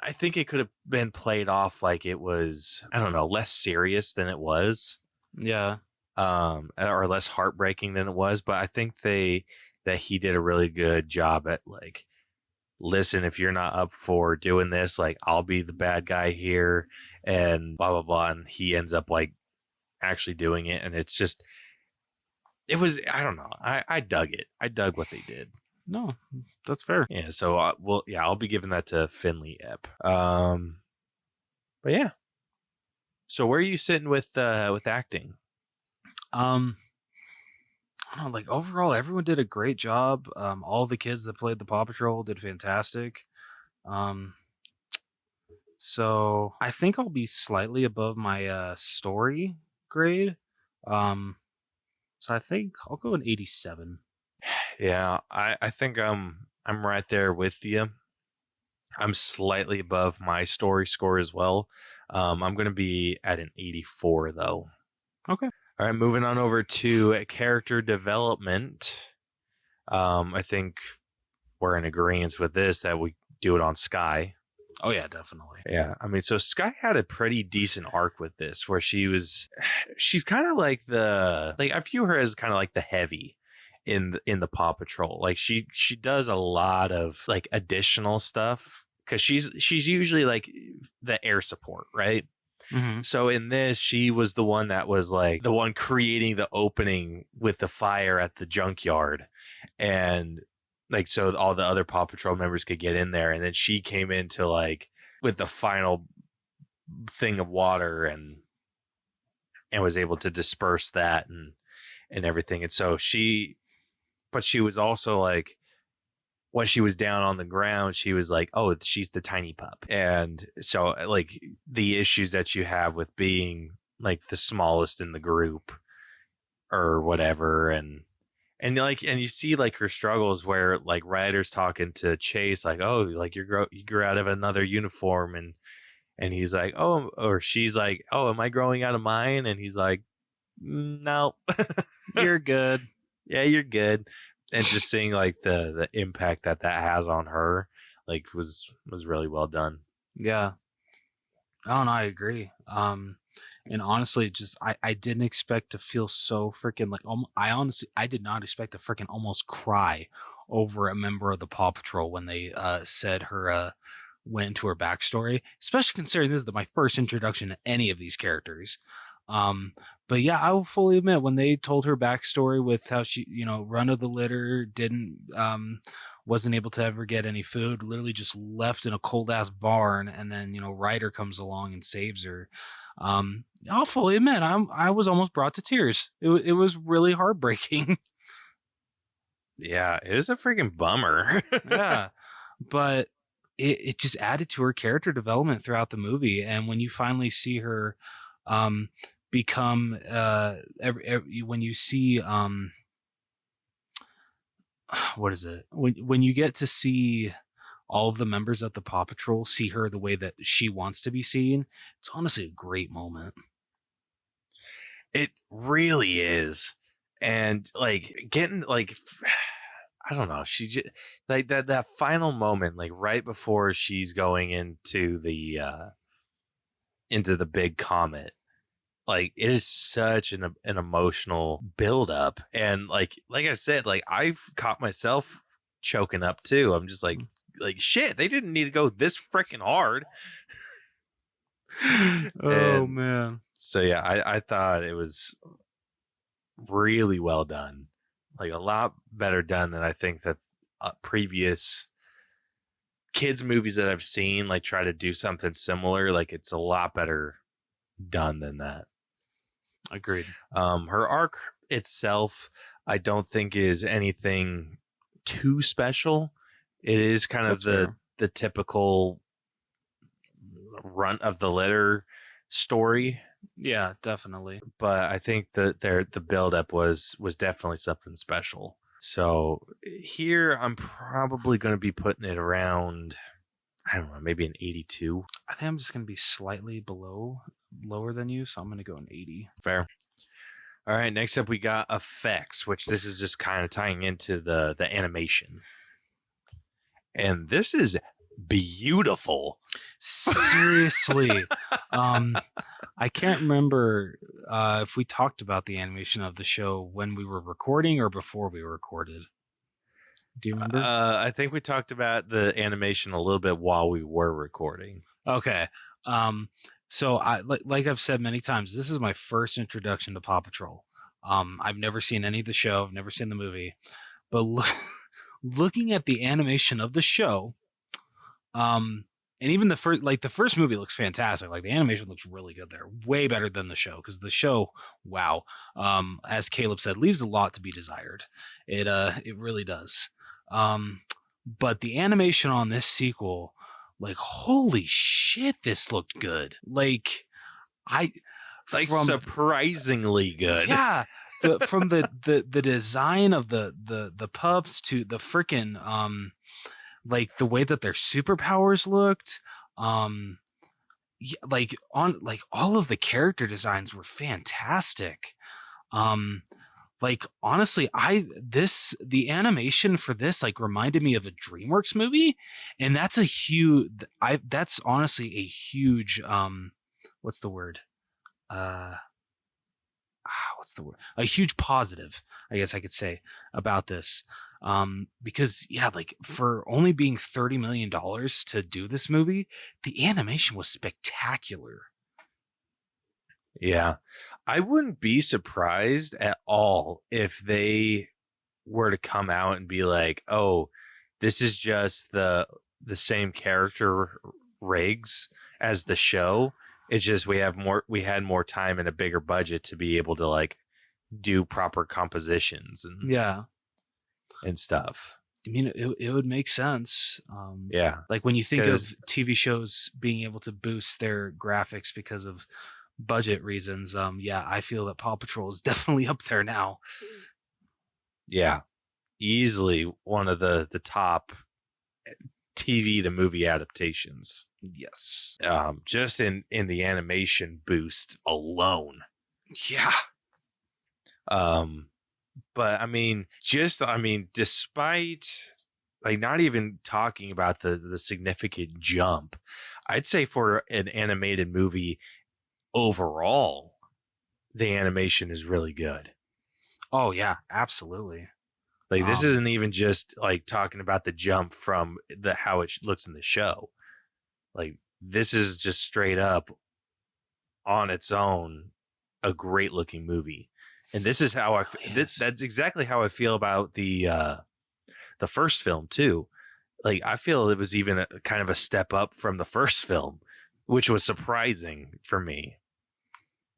I think it could have been played off like it was, I don't know, less serious than it was, Yeah. or less heartbreaking than it was. But I think that he did a really good job at like, listen, if you're not up for doing this, like I'll be the bad guy here, and blah blah blah. And he ends up like actually doing it, and it's just, it was, I don't know, I dug it. I dug what they did. No, that's fair. Yeah, so I'll be giving that to Finley Ep. But yeah. So where are you sitting with acting? I don't know, like overall, everyone did a great job. All the kids that played the Paw Patrol did fantastic. So I think I'll be slightly above my story grade. So I think I'll go an 87. Yeah, I think I'm right there with you. I'm slightly above my story score as well. I'm going to be at an 84 though. Okay. All right, moving on over to character development. I think we're in agreement with this that we do it on Sky. Oh yeah, definitely. Yeah, I mean, so Sky had a pretty decent arc with this, where she's kind of like I view her as kind of like the heavy in the Paw Patrol. Like she does a lot of like additional stuff because she's usually like the air support, right? Mm-hmm. So in this, she was the one that was like the one creating the opening with the fire at the junkyard, and like so all the other Paw Patrol members could get in there, and then she came into like with the final thing of water and was able to disperse that and everything. And so she was also like, when she was down on the ground, she was like, oh, she's the tiny pup. And so like the issues that you have with being like the smallest in the group or whatever. And you see like her struggles where like Ryder's talking to Chase, like, oh, like you grew out of another uniform. And he's like, oh, or she's like, oh, am I growing out of mine? And he's like, no, You're good. Yeah, you're good. And just seeing like the impact that has on her, like was really well done. Yeah. Oh, no, I agree. And honestly, just I didn't expect to feel so freaking like I did not expect to freaking almost cry over a member of the Paw Patrol when they said her went into her backstory, especially considering this is my first introduction to any of these characters. But yeah, I will fully admit when they told her backstory with how she, run of the litter, wasn't able to ever get any food, literally just left in a cold ass barn, and then Ryder comes along and saves her. I'll fully admit I was almost brought to tears. It was really heartbreaking. Yeah, it was a freaking bummer. Yeah, but it just added to her character development throughout the movie, and when you finally see her become when you see what is it, when you get to see all of the members of the Paw Patrol see her the way that she wants to be seen, it's honestly a great moment. It really is. And like getting like, I don't know, she just like that final moment, like right before she's going into the big comet. Like it is such an emotional buildup, and like I said, like I've caught myself choking up too. I'm just like shit. They didn't need to go this freaking hard. Oh man. So yeah, I thought it was really well done, like a lot better done than I think that previous kids movies that I've seen like try to do something similar. Like it's a lot better done than that. Agreed. Her arc itself, I don't think is anything too special. It is kind of the typical runt of the litter story. Yeah, definitely. But I think that the buildup was definitely something special. So here I'm probably going to be putting it around, I don't know, maybe an 82. I think I'm just going to be slightly lower than you, so I'm going to go an 80. Fair. All right, next up we got effects, which this is just kind of tying into the animation. And this is beautiful. Seriously. I can't remember if we talked about the animation of the show when we were recording or before we recorded. Do you remember? I think we talked about the animation a little bit while we were recording. Okay. So I like I've said many times, this is my first introduction to Paw Patrol. I've never seen any of the show. I've never seen the movie, but looking at the animation of the show, and even the first movie looks fantastic. Like the animation looks really good there, way better than the show. Because the show, wow, as Caleb said, leaves a lot to be desired. It really does. But the animation on this sequel, like, holy shit, this looked good. Surprisingly good. Yeah. From the design of the pups to the freaking like the way that their superpowers looked, yeah, like all of the character designs were fantastic. Like honestly, the animation for this like reminded me of a DreamWorks movie, and that's honestly a huge what's the word? What's the word? A huge positive, I guess I could say, about this. Because yeah, like for only being $30 million to do this movie, the animation was spectacular. Yeah. I wouldn't be surprised at all if they were to come out and be like, oh, this is just the same character rigs as the show. It's just we had more time and a bigger budget to be able to like do proper compositions and stuff. I mean, it would make sense. Yeah. Like when you think of TV shows being able to boost their graphics because of budget reasons, yeah, I feel that Paw Patrol is definitely up there now. Yeah. Easily one of the top TV to movie adaptations. Yes. Just in the animation boost alone. Yeah. But I mean, despite like not even talking about the significant jump, I'd say for an animated movie overall, the animation is really good. Oh yeah, absolutely. Like this isn't even just like talking about the jump from how it looks in the show. Like this is just straight up on its own a great looking movie. And this is how that's exactly how I feel about the first film too. Like I feel it was even kind of a step up from the first film, which was surprising for me.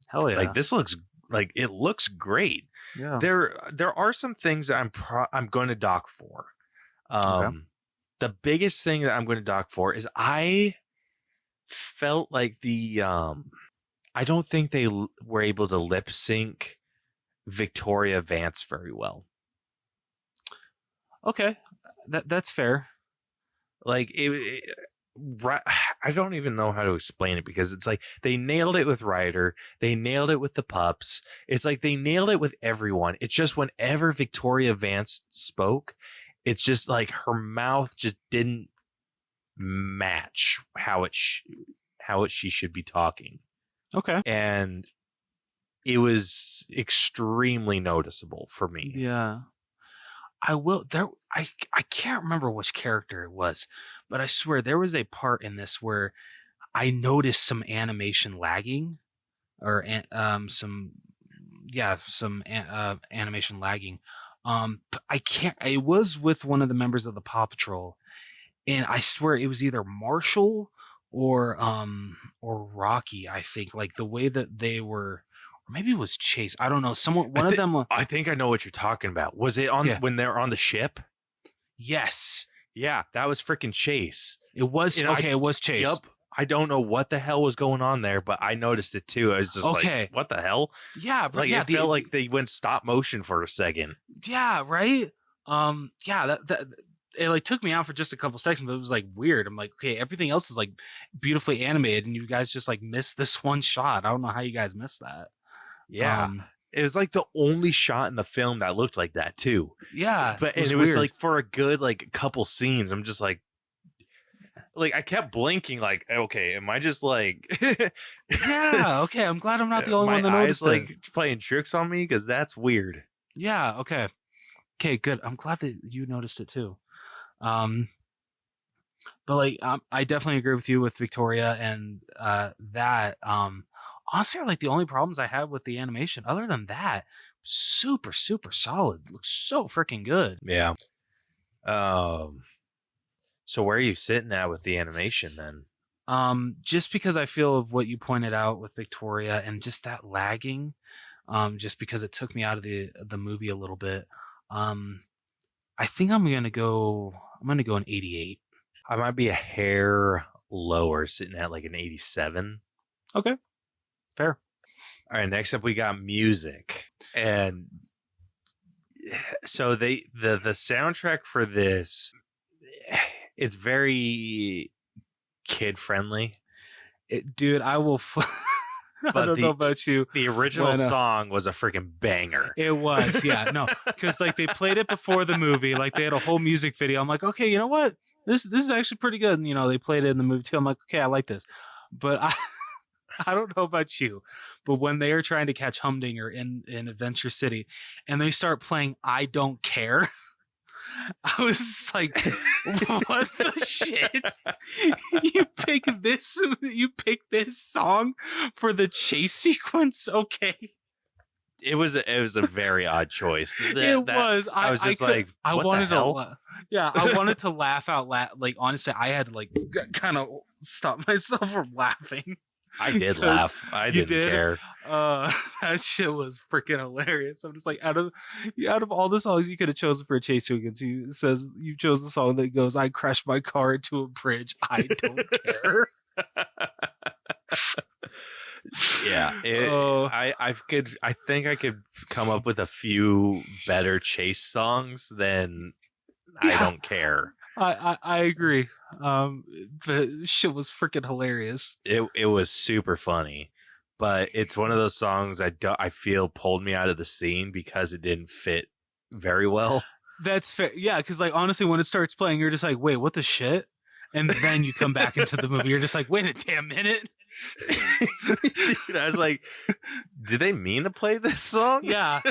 Hell yeah. Like this looks like it looks great. Yeah. There are some things that I'm going to dock for. Okay. The biggest thing that I'm going to dock for is I felt like I don't think they were able to lip sync Victoria Vance very well. Okay, that's fair. Like I don't even know how to explain it because it's like they nailed it with Ryder, they nailed it with the pups. It's like they nailed it with everyone. It's just whenever Victoria Vance spoke, it's just like her mouth just didn't match how she should be talking. Okay. And it was extremely noticeable for me. Yeah. I can't remember which character it was, but I swear there was a part in this where I noticed some animation lagging or some animation lagging. It was with one of the members of the Paw Patrol, and I swear it was either Marshall or Rocky, I think, like the way that they were, or maybe it was Chase. I don't know. One of them. I think I know what you're talking about. Was it when they're on the ship? Yes. Yeah, that was freaking Chase. It was it was Chase. Yep. I don't know what the hell was going on there, but I noticed it too. I was just like, what the hell? Yeah, like it felt like they went stop motion for a second. Yeah, right. Yeah, that it like took me out for just a couple seconds, but it was like weird. I'm like, okay, everything else is like beautifully animated, and you guys just like missed this one shot. I don't know how you guys missed that. Yeah. It was like the only shot in the film that looked like that too. Yeah. But it was like for a good like couple scenes, I'm just like, like I kept blinking. Like, okay, am I just like, Yeah. Okay. I'm glad I'm not the only my one that eyes noticed like it. playing tricks on me? Because that's weird. Yeah. Okay. Okay. Good. I'm glad that you noticed it too. But like, I definitely agree with you with Victoria and that. Honestly, are like the only problems I have with the animation. Other than that, super super solid. Looks so freaking good. Yeah. So where are you sitting at with the animation then? Just because I feel of what you pointed out with Victoria and just that lagging, just because it took me out of the movie a little bit. I think I'm gonna go an 88. I might be a hair lower, sitting at like an 87. Okay, fair. All right, next up we got music. And so the soundtrack for this, it's very kid friendly. Dude, I will. I don't know about you. The original When, song was a freaking banger. It was, yeah, no, because like they played it before the movie, like they had a whole music video. I'm like, okay, you know what? This is actually pretty good. And, you know, they played it in the movie too. I'm like, okay, I like this, but I don't know about you, but when they are trying to catch Humdinger in Adventure City, and they start playing "I Don't Care," I was just like, what the shit? You pick this song for the chase sequence? Okay. It was a very odd choice. It was. I was just like, I what wanted the hell? I wanted to laugh out loud. Like, honestly, I had to like kind of stop myself from laughing. I did laugh. I didn't care. That shit was freaking hilarious. I'm just like, out of all the songs you could have chosen for a chase sequence, he says you chose the song that goes, "I crashed my car into a bridge. I don't care." Yeah, I think I could come up with a few better chase songs than Yeah. I Don't Care. I agree. But shit was freaking hilarious. It was super funny, but it's one of those songs I feel pulled me out of the scene because it didn't fit very well. That's fair. Yeah, because like honestly, when it starts playing, you're just like, wait, what the shit? And then you come back into the movie, you're just like, wait a damn minute. Dude, I was like, did they mean to play this song? Yeah.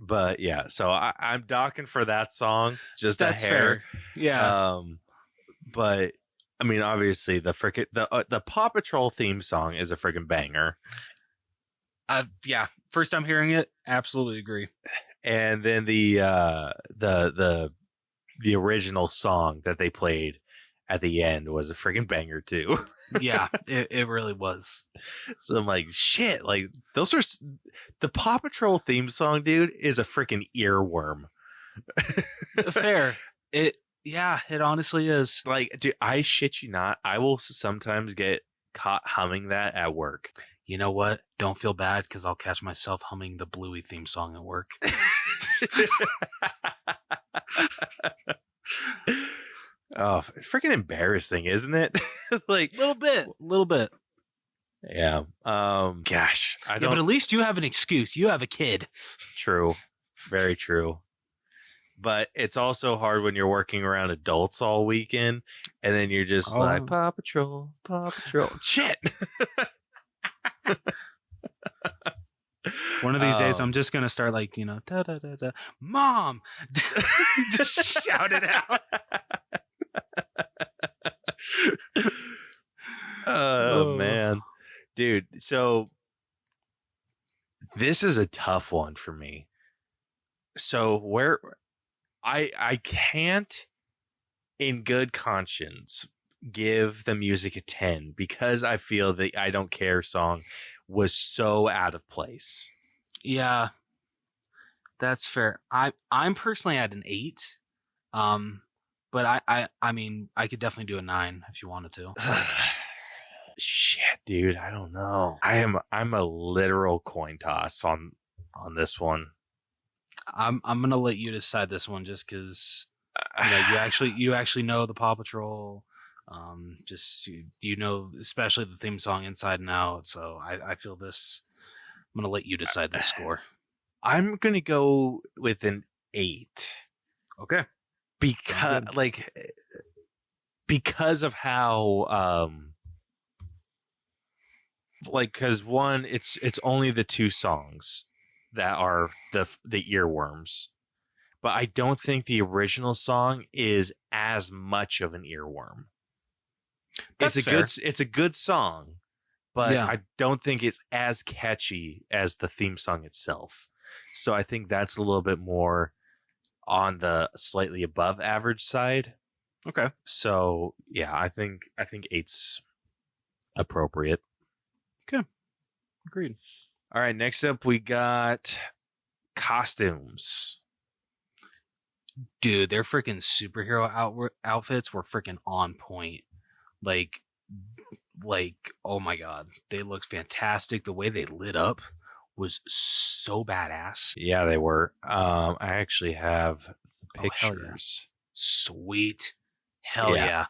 But yeah, so I'm docking for that song. Just That's a hair. fair. Yeah. But I mean, obviously the Paw Patrol theme song is a freaking banger. Yeah. First time hearing it, absolutely agree. And then the original song that they played at the end was a freaking banger too. Yeah, it really was. So I'm like, shit, like those are the Paw Patrol theme song, dude, is a freaking earworm. Fair. It honestly is. Like, dude, I shit you not, I will sometimes get caught humming that at work. You know what? Don't feel bad because I'll catch myself humming the Bluey theme song at work. Oh, it's freaking embarrassing, isn't it? Like, little bit. Yeah. Gosh, I don't. But at least you have an excuse. You have a kid. True. Very true. But it's also hard when you're working around adults all weekend, and then you're just like, Paw Patrol, Paw Patrol. Shit. One of these days, I'm just gonna start like, da da da da, Mom, just shout it out. Oh man, dude. So this is a tough one for me. So where I can't, in good conscience, give the music a 10 because I feel the I Don't Care song was so out of place. Yeah, that's fair. I'm personally at an 8. But I mean, I could definitely do a 9 if you wanted to. Shit, dude, I don't know. I'm a literal coin toss on this one. I'm gonna let you decide this one just because you actually know the Paw Patrol. Just you know, especially the theme song inside and out. So I feel this. I'm gonna let you decide the score. I'm gonna go with an 8. Okay. because good. because of how because one, it's only the two songs that are the earworms, but I don't think the original song is as much of an earworm. That's It's a good song, but Yeah. I don't think it's as catchy as the theme song itself. So I think that's a little bit more on the slightly above average side. Okay. So yeah, I think 8's appropriate. Okay. Agreed. All right, next up we got costumes. Dude, their freaking superhero outfits were freaking on point. Like, oh my god, they looked fantastic. The way they lit up was so badass. Yeah, they were. I actually have Oh, hell yeah. pictures. Sweet. Hell Yeah. yeah.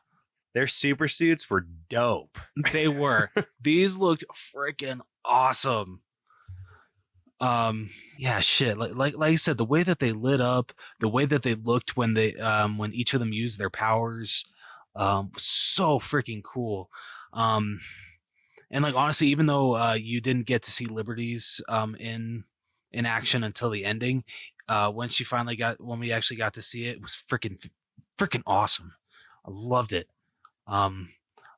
Their super suits were dope. They were. These looked freaking awesome. Yeah, shit. Like I said, the way that they lit up, the way that they looked when when each of them used their powers, was so freaking cool. And like honestly, even though you didn't get to see Liberty's in action until the ending, when we actually got to see it, it was freaking awesome. I loved it. I'm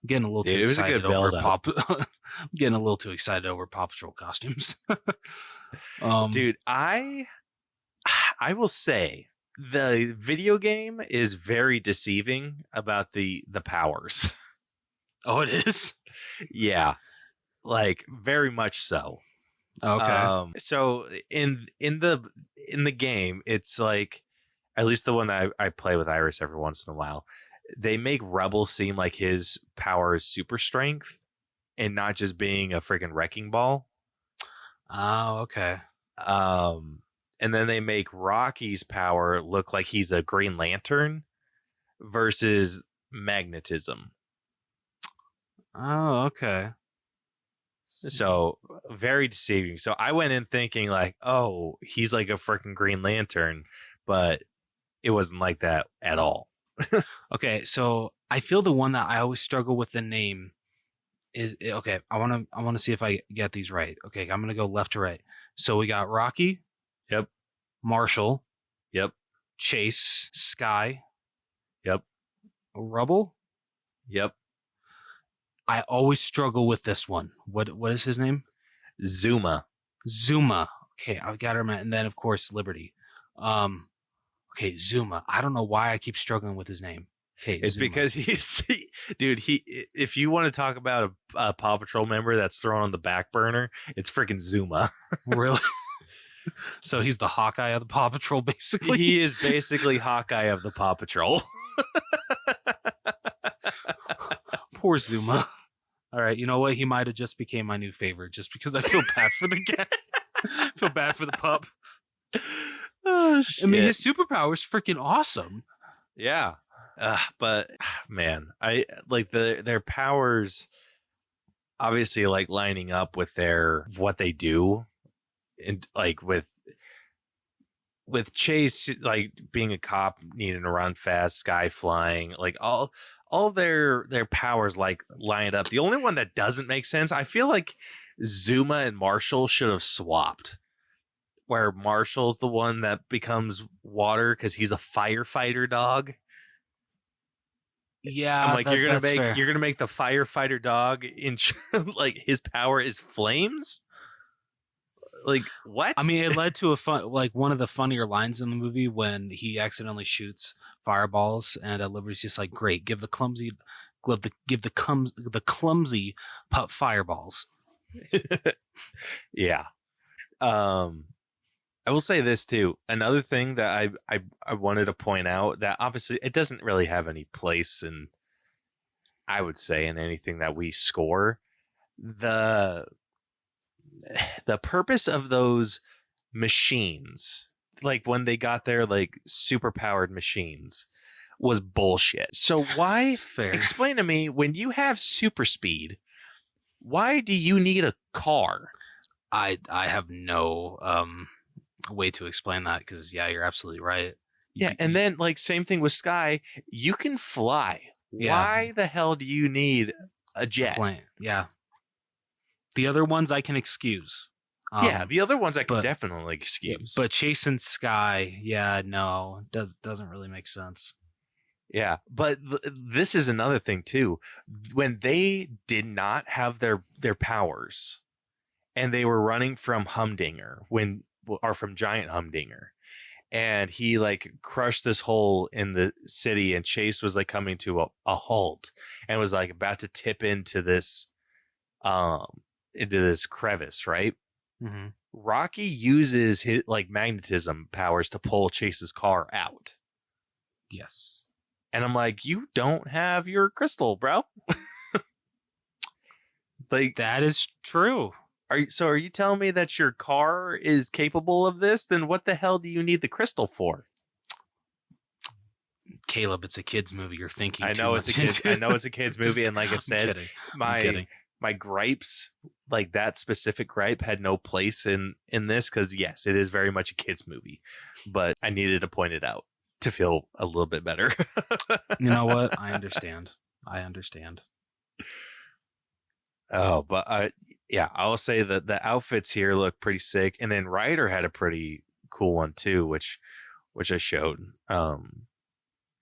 getting a little too Dude, it was a excited good over build-up. I'm getting a little too excited over Paw Patrol costumes. Dude, I will say the video game is very deceiving about the powers. Oh, it is? Yeah, like very much so. Okay. So in the game, it's like, at least the one that I play with Iris every once in a while, they make Rebel seem like his power is super strength and not just being a freaking wrecking ball. Oh, okay. And then they make Rocky's power look like he's a Green Lantern versus magnetism. Oh, okay. So very deceiving. So I went in thinking like, oh, he's like a freaking Green Lantern, but it wasn't like that at all. Okay, so I feel the one that I always struggle with the name is okay. I want to see if I get these right. Okay, I'm gonna go left to right. So we got Rocky. Yep. Marshall. Yep. Chase. Sky. Yep. Rubble. Yep. I always struggle with this one. What is his name? Zuma. Zuma. Okay, I've got him. And then of course Liberty. Okay, Zuma. I don't know why I keep struggling with his name. Okay, It's Zuma. because dude, if you want to talk about a Paw Patrol member that's thrown on the back burner, it's freaking Zuma. Really? So he's the Hawkeye of the Paw Patrol, basically. He is basically Hawkeye of the Paw Patrol. Poor Zuma. All right, you know what? He might have just became my new favorite just because I feel bad for the guy. Feel bad for the pup. Oh, shit. I mean, his superpower is freaking awesome. Yeah. But man, I like their powers obviously like lining up with what they do, and like with Chase like being a cop needing to run fast, Sky flying, like all their powers like lined up. The only one that doesn't make sense, I feel like Zuma and Marshall should have swapped, where Marshall's the one that becomes water because he's a firefighter dog. Yeah, I'm like, you're fair. gonna make the firefighter dog like his power is flames. Like what? I mean, it led to one of the funnier lines in the movie when he accidentally shoots fireballs, and Liberty's just like, "Great, give the clumsy pup fireballs." Yeah. I will say this too. Another thing that I wanted to point out, that obviously it doesn't really have any place in, I would say, in anything that we score. The purpose of those machines, like when they got their like super powered machines, was bullshit. So why explain to me, when you have super speed, why do you need a car? I have no way to explain that, because yeah, you're absolutely right. Yeah, and then like same thing with Sky. You can fly. Yeah. Why the hell do you need a jet? Plane. Yeah. The other ones I can excuse. Yeah, the other ones I can but- definitely excuse. But chasing Sky, no, doesn't really make sense. Yeah, but this is another thing too. When they did not have their powers, and they were running from Humdinger or from Giant Humdinger, and he like crushed this hole in the city, and Chase was like coming to a halt and was like about to tip into this crevice, right? Mm-hmm. Rocky uses his like magnetism powers to pull Chase's car out. Yes. And I'm like, you don't have your crystal, bro. Like, that is true. Are you telling me that your car is capable of this? Then what the hell do you need the crystal for? Caleb, it's a kids movie. You're thinking. I know it's a kids movie, and like I said, kidding. my gripes, like that specific gripe, had no place in this, because yes, it is very much a kids movie, but I needed to point it out to feel a little bit better. You know what? I understand. Oh, but yeah, I'll say that the outfits here look pretty sick, and then Ryder had a pretty cool one too, which I showed.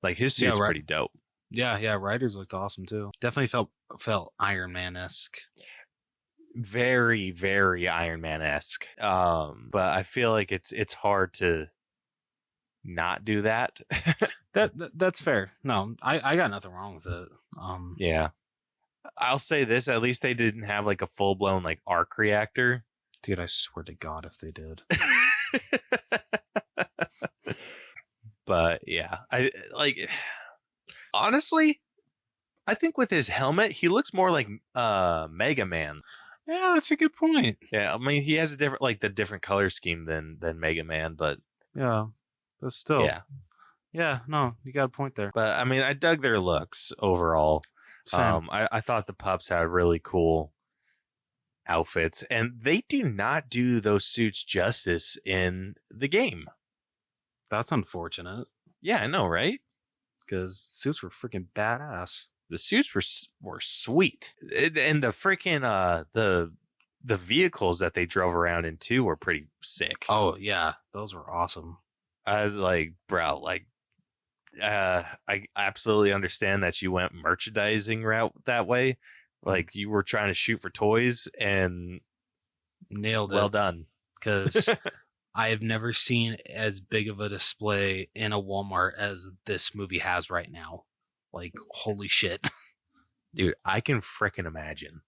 Like his suit's pretty dope. Yeah, Ryder's looked awesome too. Definitely felt Iron Man-esque. Very, very Iron Man-esque. But I feel like it's hard to not do that. That's fair. No, I got nothing wrong with it. Yeah. I'll say this, at least they didn't have like a full-blown like arc reactor. Dude, I swear to God if they did. But yeah, I like, honestly, I think with his helmet, he looks more like Mega Man. Yeah, that's a good point. Yeah, I mean, he has a different color scheme than Mega Man, but yeah, but still, yeah, no, you got a point there. But I mean, I dug their looks overall. Same. I thought the pups had really cool outfits, and they do not do those suits justice in the game. That's unfortunate. Yeah, I know, right? Because suits were freaking badass. The suits were sweet, and the freaking the vehicles that they drove around in too were pretty sick. Oh yeah, those were awesome. I was like, bro, like, I absolutely understand that you went merchandising route that way. Like you were trying to shoot for toys, and nailed it. Well done. Because I have never seen as big of a display in a Walmart as this movie has right now. Like, holy shit. Dude, I can frickin' imagine.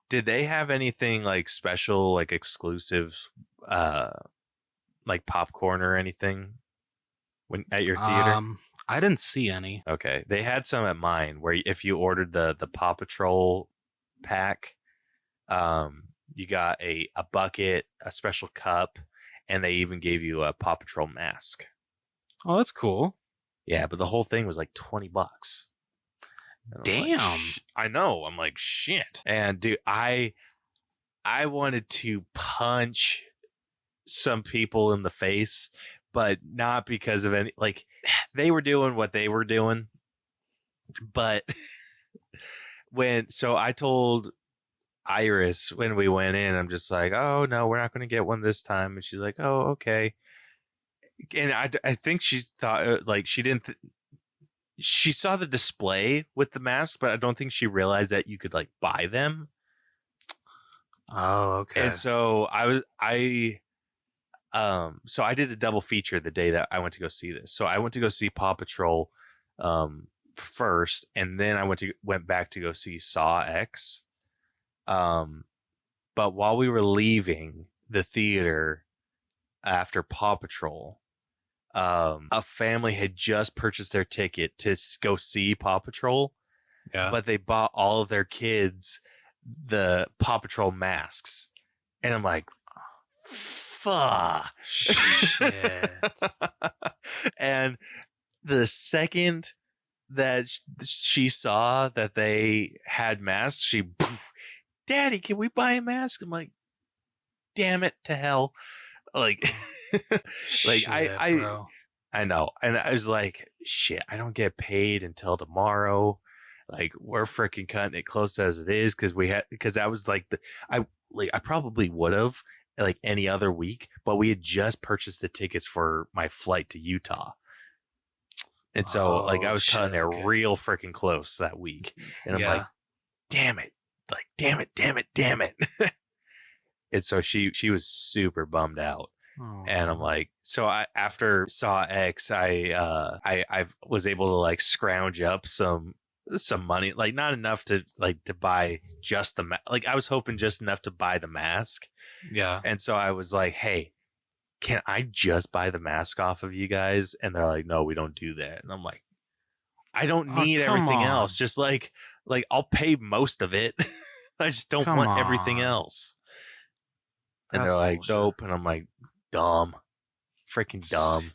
Did they have anything like special, like exclusive, like popcorn or anything at your theater? I didn't see any. Okay. They had some at mine where if you ordered the Paw Patrol pack, you got a bucket, a special cup, and they even gave you a Paw Patrol mask. Oh, that's cool. Yeah, but the whole thing was like $20. Damn. Like, I know. I'm like, shit. And dude, I wanted to punch some people in the face, but not because of any, like, they were doing what they were doing. But so I told Iris when we went in, I'm just like, oh no, we're not going to get one this time. And she's like, oh, okay. And I think she thought like she didn't, she saw the display with the mask, but I don't think she realized that you could like buy them. Oh, okay. And so so I did a double feature the day that I went to go see this. So I went to go see Paw Patrol first, and then I went back to go see Saw X. But while we were leaving the theater after Paw Patrol, a family had just purchased their ticket to go see Paw Patrol. Yeah. But they bought all of their kids the Paw Patrol masks. And I'm like, fuck. Shit. And the second that she saw that they had masks, she, Daddy, can we buy a mask? I'm like, damn it to hell. Like, like Shit, bro. I know. And I was like, shit, I don't get paid until tomorrow. Like, we're freaking cutting it close as it is, because that was like I probably would have like any other week, but we had just purchased the tickets for my flight to Utah. And so like I was cutting it real freaking close that week. And I'm like, damn it. Like, damn it. And so she was super bummed out. Oh. And I'm like, so after Saw X, I was able to like scrounge up some money, like not enough to buy just the like I was hoping just enough to buy the mask. Yeah. And so I was like, hey, can I just buy the mask off of you guys? And they're like, no, we don't do that. And I'm like, I don't need everything else. Just like I'll pay most of it. I just don't want everything else. And they're like, nope. And I'm like, dumb. Freaking dumb.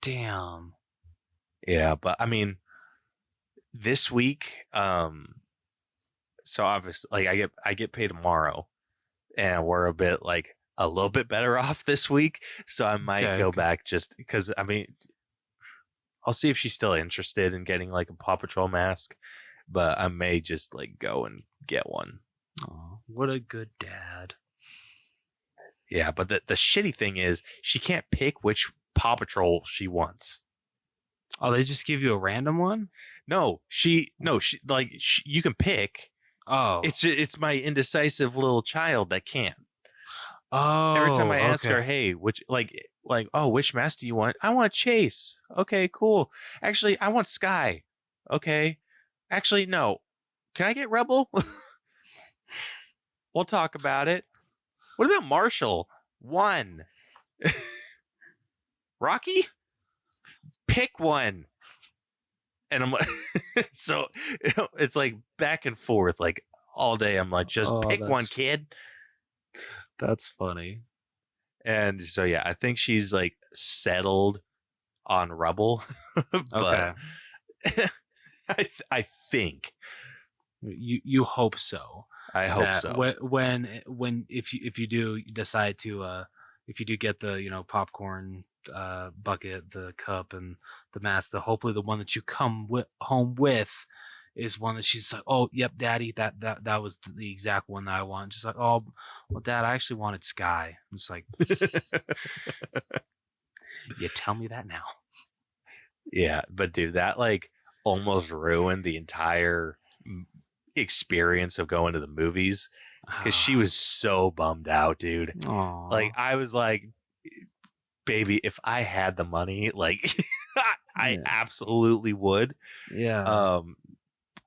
Damn. Yeah, but I mean, this week, so obviously like I get paid tomorrow, and we're a little bit better off this week. So I might go back just because, I mean, I'll see if she's still interested in getting like a Paw Patrol mask, but I may just like go and get one. Oh, what a good dad. Yeah, but the shitty thing is she can't pick which Paw Patrol she wants. Oh, they just give you a random one? No, you can pick. Oh, it's my indecisive little child that can't. Oh, every time I ask her, hey, which which mask do you want? I want Chase. Okay, cool. Actually, I want Sky. Okay. Actually, no. Can I get Rebel? We'll talk about it. What about Marshall? One. Rocky? Pick one. And I'm like, so it's like back and forth, like all day. I'm like, just pick one, kid. That's funny. And so, yeah, I think she's like settled on Rebel. But I think you hope so. I hope so. When if you do decide to if you do get the popcorn bucket, the cup, and the mask, hopefully the one that you come home with is one that she's like, oh, yep, Daddy, that was the exact one that I want. Just like, oh, well, Dad, I actually wanted Sky. I'm just like, you tell me that now. Yeah, but dude, that like almost ruined the entire experience of going to the movies because she was so bummed out, dude. Aww. Like I was like, baby, if I had the money, like I absolutely would. Yeah.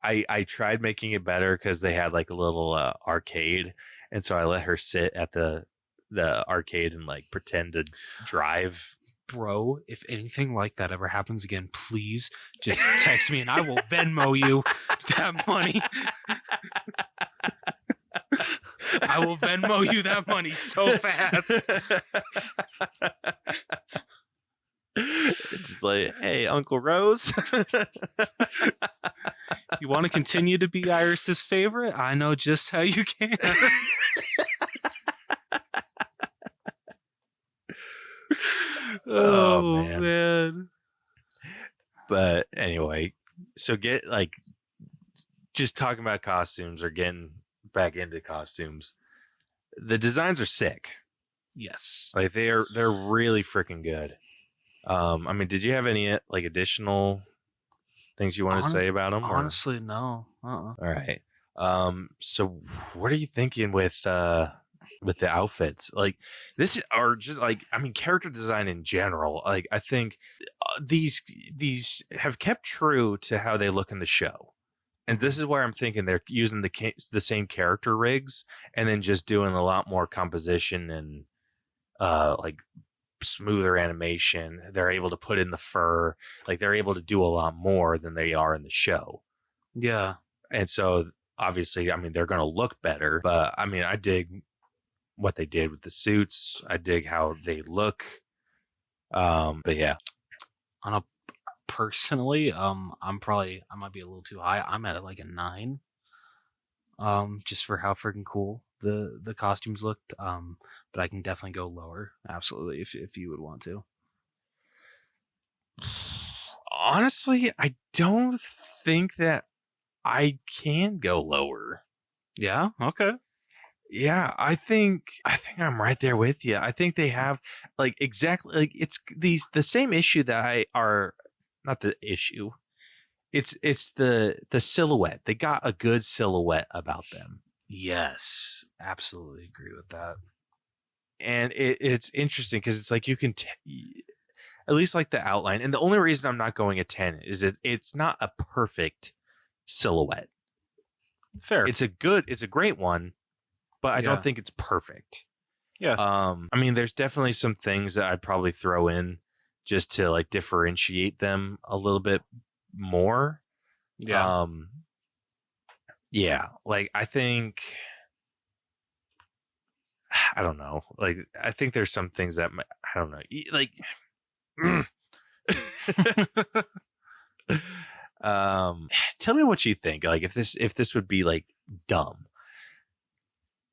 I tried making it better because they had like a little arcade, and so I let her sit at the arcade and like pretend to drive. Bro, if anything like that ever happens again, please just text me and I will Venmo you that money. I will Venmo you that money so fast. Just like, hey, Uncle Rose. You want to continue to be Iris's favorite? I know just how you can. Oh man. But anyway, so just talking about costumes or getting back into costumes. The designs are sick. Yes. Like they're really freaking good. I mean, did you have any like additional things you want to say about them? Honestly, no. All right. So what are you thinking with the outfits? Like this are just like, I mean, character design in general. Like I think these have kept true to how they look in the show. And this is where I'm thinking they're using the same character rigs and then just doing a lot more composition and like smoother animation. They're able to put in the fur. Like they're able to do a lot more than they are in the show. Yeah. And so obviously, I mean, they're going to look better, but I mean, I dig what they did with the suits. I dig how they look. But yeah. Personally, I might be a little too high. I'm at like a 9. Just for how freaking cool the costumes looked. But I can definitely go lower. Absolutely, if you would want to. Honestly, I don't think that I can go lower. Yeah. Okay. Yeah, I think I'm right there with you. I think they have like exactly like it's the same issue that I are not the issue. It's the silhouette. They got a good silhouette about them. Yes. Absolutely agree with that. And it's interesting because it's like you can at least like the outline. And the only reason I'm not going a 10 is it's not a perfect silhouette. Fair. It's a great one, but I don't think it's perfect. Yeah. I mean, there's definitely some things that I'd probably throw in just to like differentiate them a little bit more. Yeah. Yeah, like I think I don't know. Like I think there's some things that I don't know. Like tell me what you think. Like if this would be like dumb.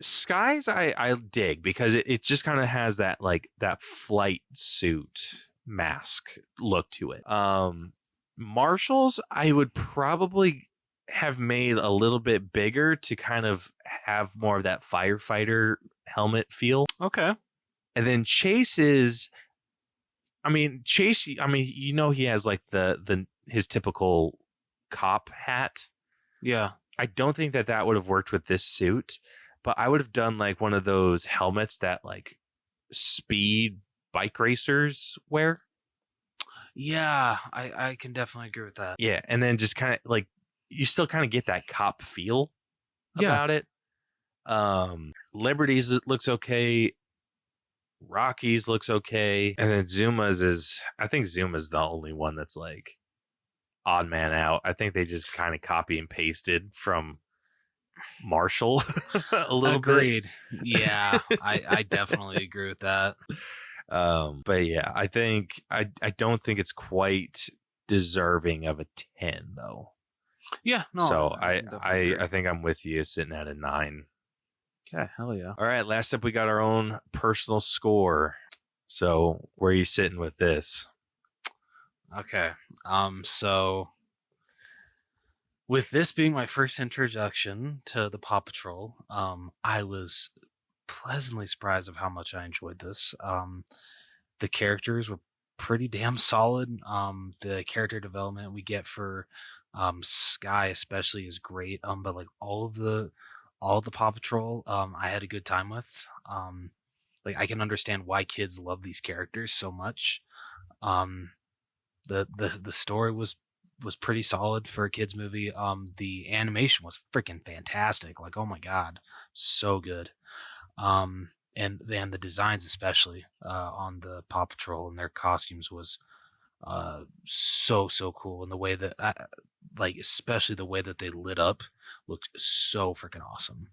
Skies I dig because it just kind of has that like that flight suit mask look to it. Marshalls I would probably have made a little bit bigger to kind of have more of that firefighter helmet feel. Okay. And then Chase, you know, he has like his typical cop hat. Yeah. I don't think that would have worked with this suit, but I would have done like one of those helmets that like speed bike racers wear. Yeah. I can definitely agree with that. Yeah. And then just kind of like, you still kind of get that cop feel about it. Liberty's looks okay. Rocky's looks okay. And then I think Zuma's the only one that's like odd man out. I think they just kind of copy and pasted from Marshall a little Agreed. bit. Yeah, I definitely agree with that. But yeah, I think I don't think it's quite deserving of a 10 though. Yeah, no. So I I think I'm with you sitting at a 9. Okay, hell yeah. All right, last up we got our own personal score. So where are you sitting with this? Okay. So with this being my first introduction to the Paw Patrol, I was pleasantly surprised of how much I enjoyed this. The characters were pretty damn solid. The character development we get for Sky especially is great. But like all the Paw Patrol, I had a good time with. Like I can understand why kids love these characters so much. The story was pretty solid for a kids movie. The animation was freaking fantastic. Like, oh my god, so good. And then the designs, especially on the Paw Patrol and their costumes, was so cool. And the way that, like, especially the way that they lit up, looked so freaking awesome.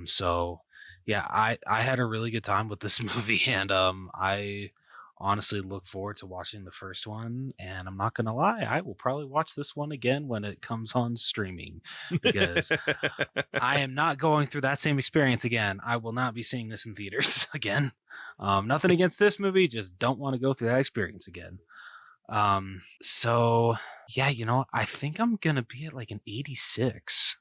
So yeah, I had a really good time with this movie, and I honestly look forward to watching the first one. And I'm not gonna lie, I will probably watch this one again when it comes on streaming, because I am not going through that same experience again. I will not be seeing this in theaters again. Nothing against this movie, just don't want to go through that experience again. So yeah, I think I'm gonna be at like an 86.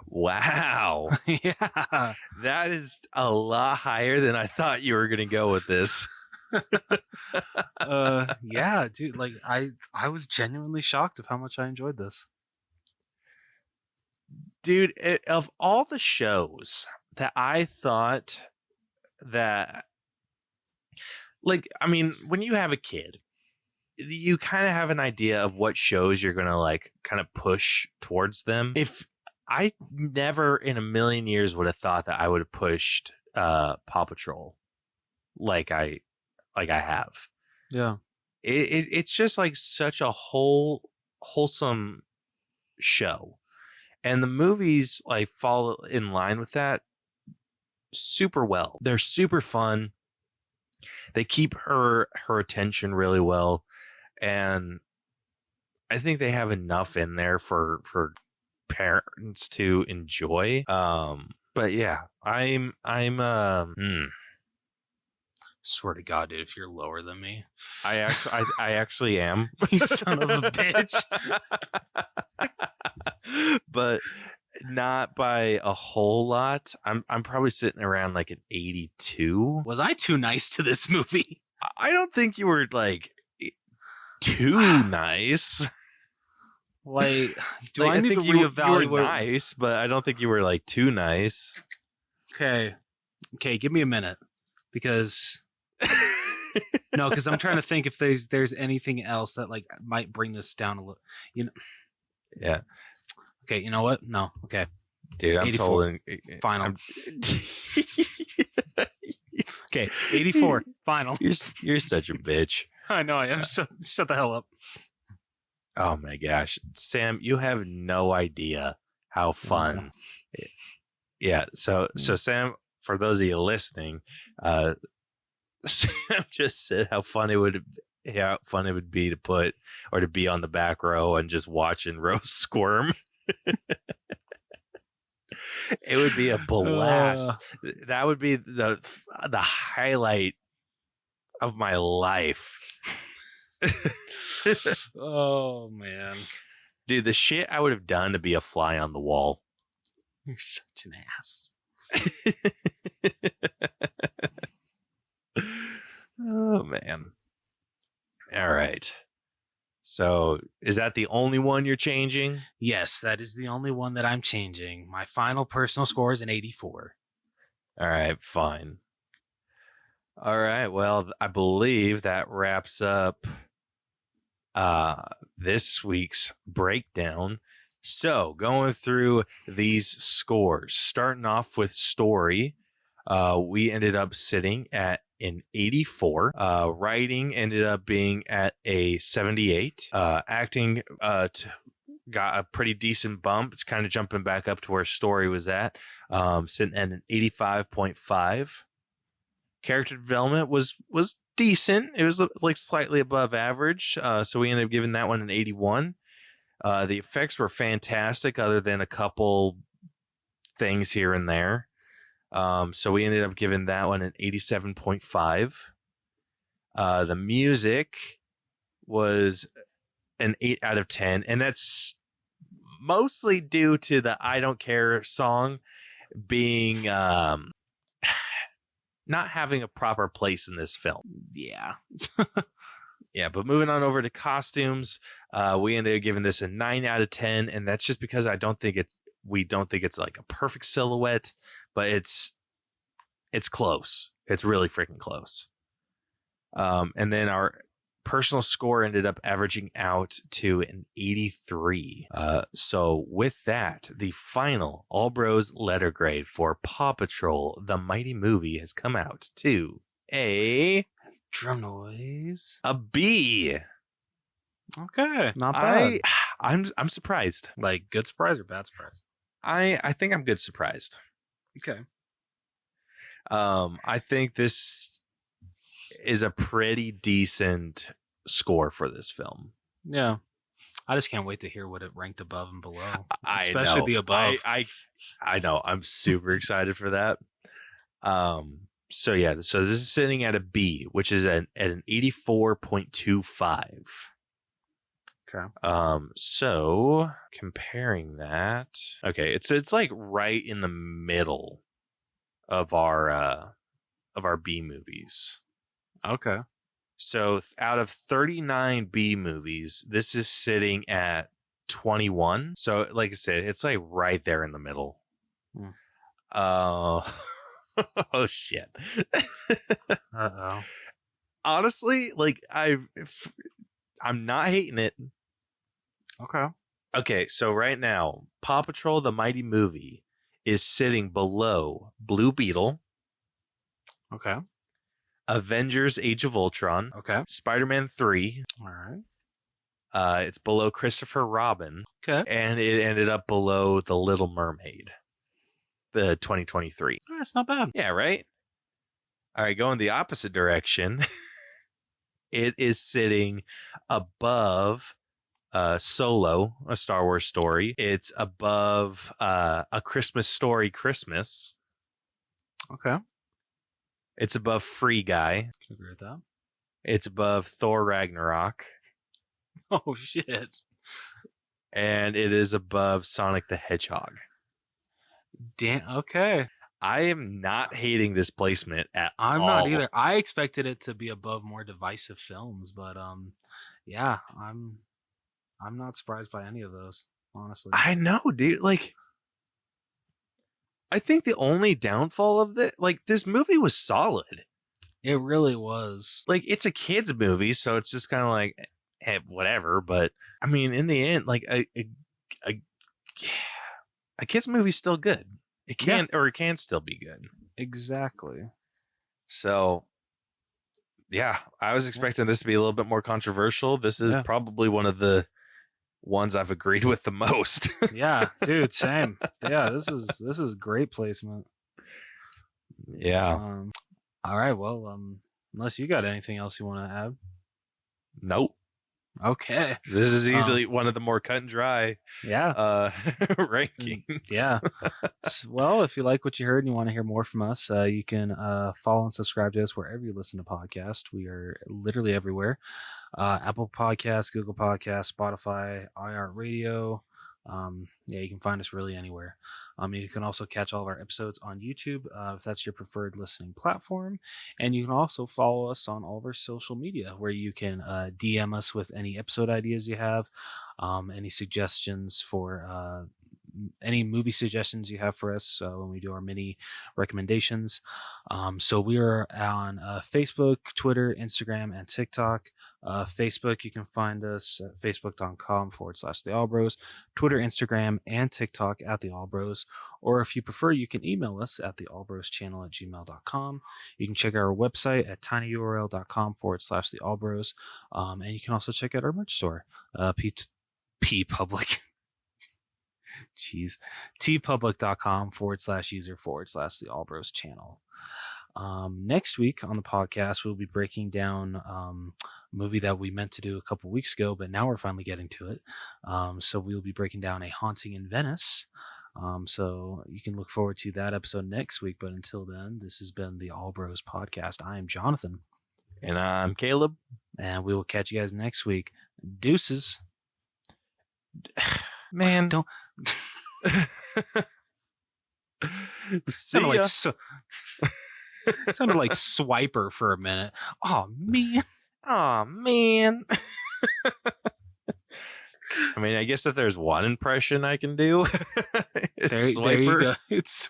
Wow. Yeah. That is a lot higher than I thought you were going to go with this. Yeah, dude, like I was genuinely shocked of how much I enjoyed this. Dude, of all the shows that I thought that, like, I mean, when you have a kid, you kind of have an idea of what shows you're going to like kind of push towards them. If I never in a million years would have thought that I would have pushed Paw Patrol like I have. Yeah. It's just like such a wholesome show. And the movies like fall in line with that super well. They're super fun. They keep her attention really well. And I think they have enough in there for parents to enjoy. But yeah, I'm Swear to God, dude, if you're lower than me. I actually am. You son of a bitch. But not by a whole lot. I'm probably sitting around like an 82. Was I too nice to this movie? I don't think you were like too nice. Like, do Like, I need think to you were reevaluate? nice, but I don't think you were like too nice. Okay, give me a minute, because no, because I'm trying to think if there's anything else that like might bring this down a little. You know. Yeah. Okay, you know what? No. Okay. Dude, I'm 84. told Final. Okay, 84. Final. You're such a bitch. I know I am. Shut the hell up. Oh my gosh. Sam, you have no idea how fun. Yeah, so Sam, for those of you listening, Sam just said how fun it would be to be on the back row and just watching Rose squirm. It would be a blast. That would be the highlight of my life. Oh man, dude, the shit I would have done to be a fly on the wall. You're such an ass. Oh man. All right. So, is that the only one you're changing? Yes, that is the only one that I'm changing. My final personal score is an 84. All right, fine. All right, well, I believe that wraps up this week's breakdown. So, going through these scores, starting off with story, we ended up sitting at an 84. Writing ended up being at a 78. Acting got a pretty decent bump, kind of jumping back up to where story was at, sitting at an 85.5. Character development was decent. It was like slightly above average, so we ended up giving that one an 81. The effects were fantastic, other than a couple things here and there. So we ended up giving that one an 87.5. The music was an 8 out of 10, and that's mostly due to the I Don't Care song being not having a proper place in this film. Yeah. Yeah, but moving on over to costumes, we ended up giving this a 9 out of 10, and that's just because we don't think it's like a perfect silhouette, but it's close. It's really freaking close. And then our personal score ended up averaging out to an 83. So with that, the final All Bros letter grade for Paw Patrol, the Mighty Movie, has come out to a drum noise. A B. Okay, not bad. I'm surprised. Like good surprise or bad surprise? I think I'm good surprised. Okay. I think this is a pretty decent score for this film. Yeah. I just can't wait to hear what it ranked above and below. Especially the above. I know. I'm super excited for that. So yeah, so this is sitting at a B, which is at an 84.25. Okay. So comparing that, okay, it's like right in the middle of our B movies. Okay. So out of 39 B movies, this is sitting at 21. So like I said, it's like right there in the middle. Oh shit. Uh-oh. Honestly, like I'm not hating it. Okay, so right now, Paw Patrol the Mighty Movie is sitting below Blue Beetle. Okay. Avengers Age of Ultron. Okay. Spider-Man 3. All right. It's below Christopher Robin. Okay. And it ended up below The Little Mermaid, the 2023. That's not bad. Yeah, right? All right, going the opposite direction. It is sitting above Solo, a Star Wars story. It's above A Christmas Story Christmas. Okay. It's above Free Guy. I agree with that. It's above Thor Ragnarok. Oh shit! And it is above Sonic the Hedgehog. Damn. Okay. I am not hating this placement at I'm all. not either. I expected it to be above more divisive films, but yeah, I'm not surprised by any of those, honestly. I know, dude. Like, I think the only downfall of this movie was solid. It really was. Like, it's a kid's movie, so it's just kind of like, whatever. But I mean, in the end, like a kid's movie's still good. It can or it can still be good. Exactly. So, yeah, I was expecting this to be a little bit more controversial. This is probably one of the ones I've agreed with the most. Yeah, dude, same. Yeah, this is great placement. Yeah. All right, well, unless you got anything else you want to add. Nope. Okay. This is easily one of the more cut and dry rankings. Yeah. Well, if you like what you heard and you want to hear more from us, you can follow and subscribe to us wherever you listen to podcasts. We are literally everywhere. Apple Podcasts, Google Podcasts, Spotify, iHeartRadio. Yeah, you can find us really anywhere. You can also catch all of our episodes on YouTube if that's your preferred listening platform. And you can also follow us on all of our social media where you can DM us with any episode ideas you have, any suggestions for any movie suggestions you have for us when we do our mini recommendations. So we are on Facebook, Twitter, Instagram, and TikTok. Facebook, you can find us at facebook.com/The Allbros, Twitter, Instagram, and TikTok at The Allbros. Or if you prefer, you can email us at theallbroschannel@gmail.com. You can check out our website at tinyurl.com/The Allbros. And you can also check out our merch store, Public. Jeez. tpublic.com/user/The Allbros channel. Next week on the podcast, we'll be breaking down a movie that we meant to do a couple weeks ago, but now we're finally getting to it. So we'll be breaking down A Haunting in Venice. So you can look forward to that episode next week. But until then, this has been the Allbros podcast. I am Jonathan. And I'm Caleb. And we will catch you guys next week. Deuces. Man, don't. Sounded like Swiper for a minute. Oh man. I mean, I guess if there's one impression I can do, it's there you Swiper. go. It's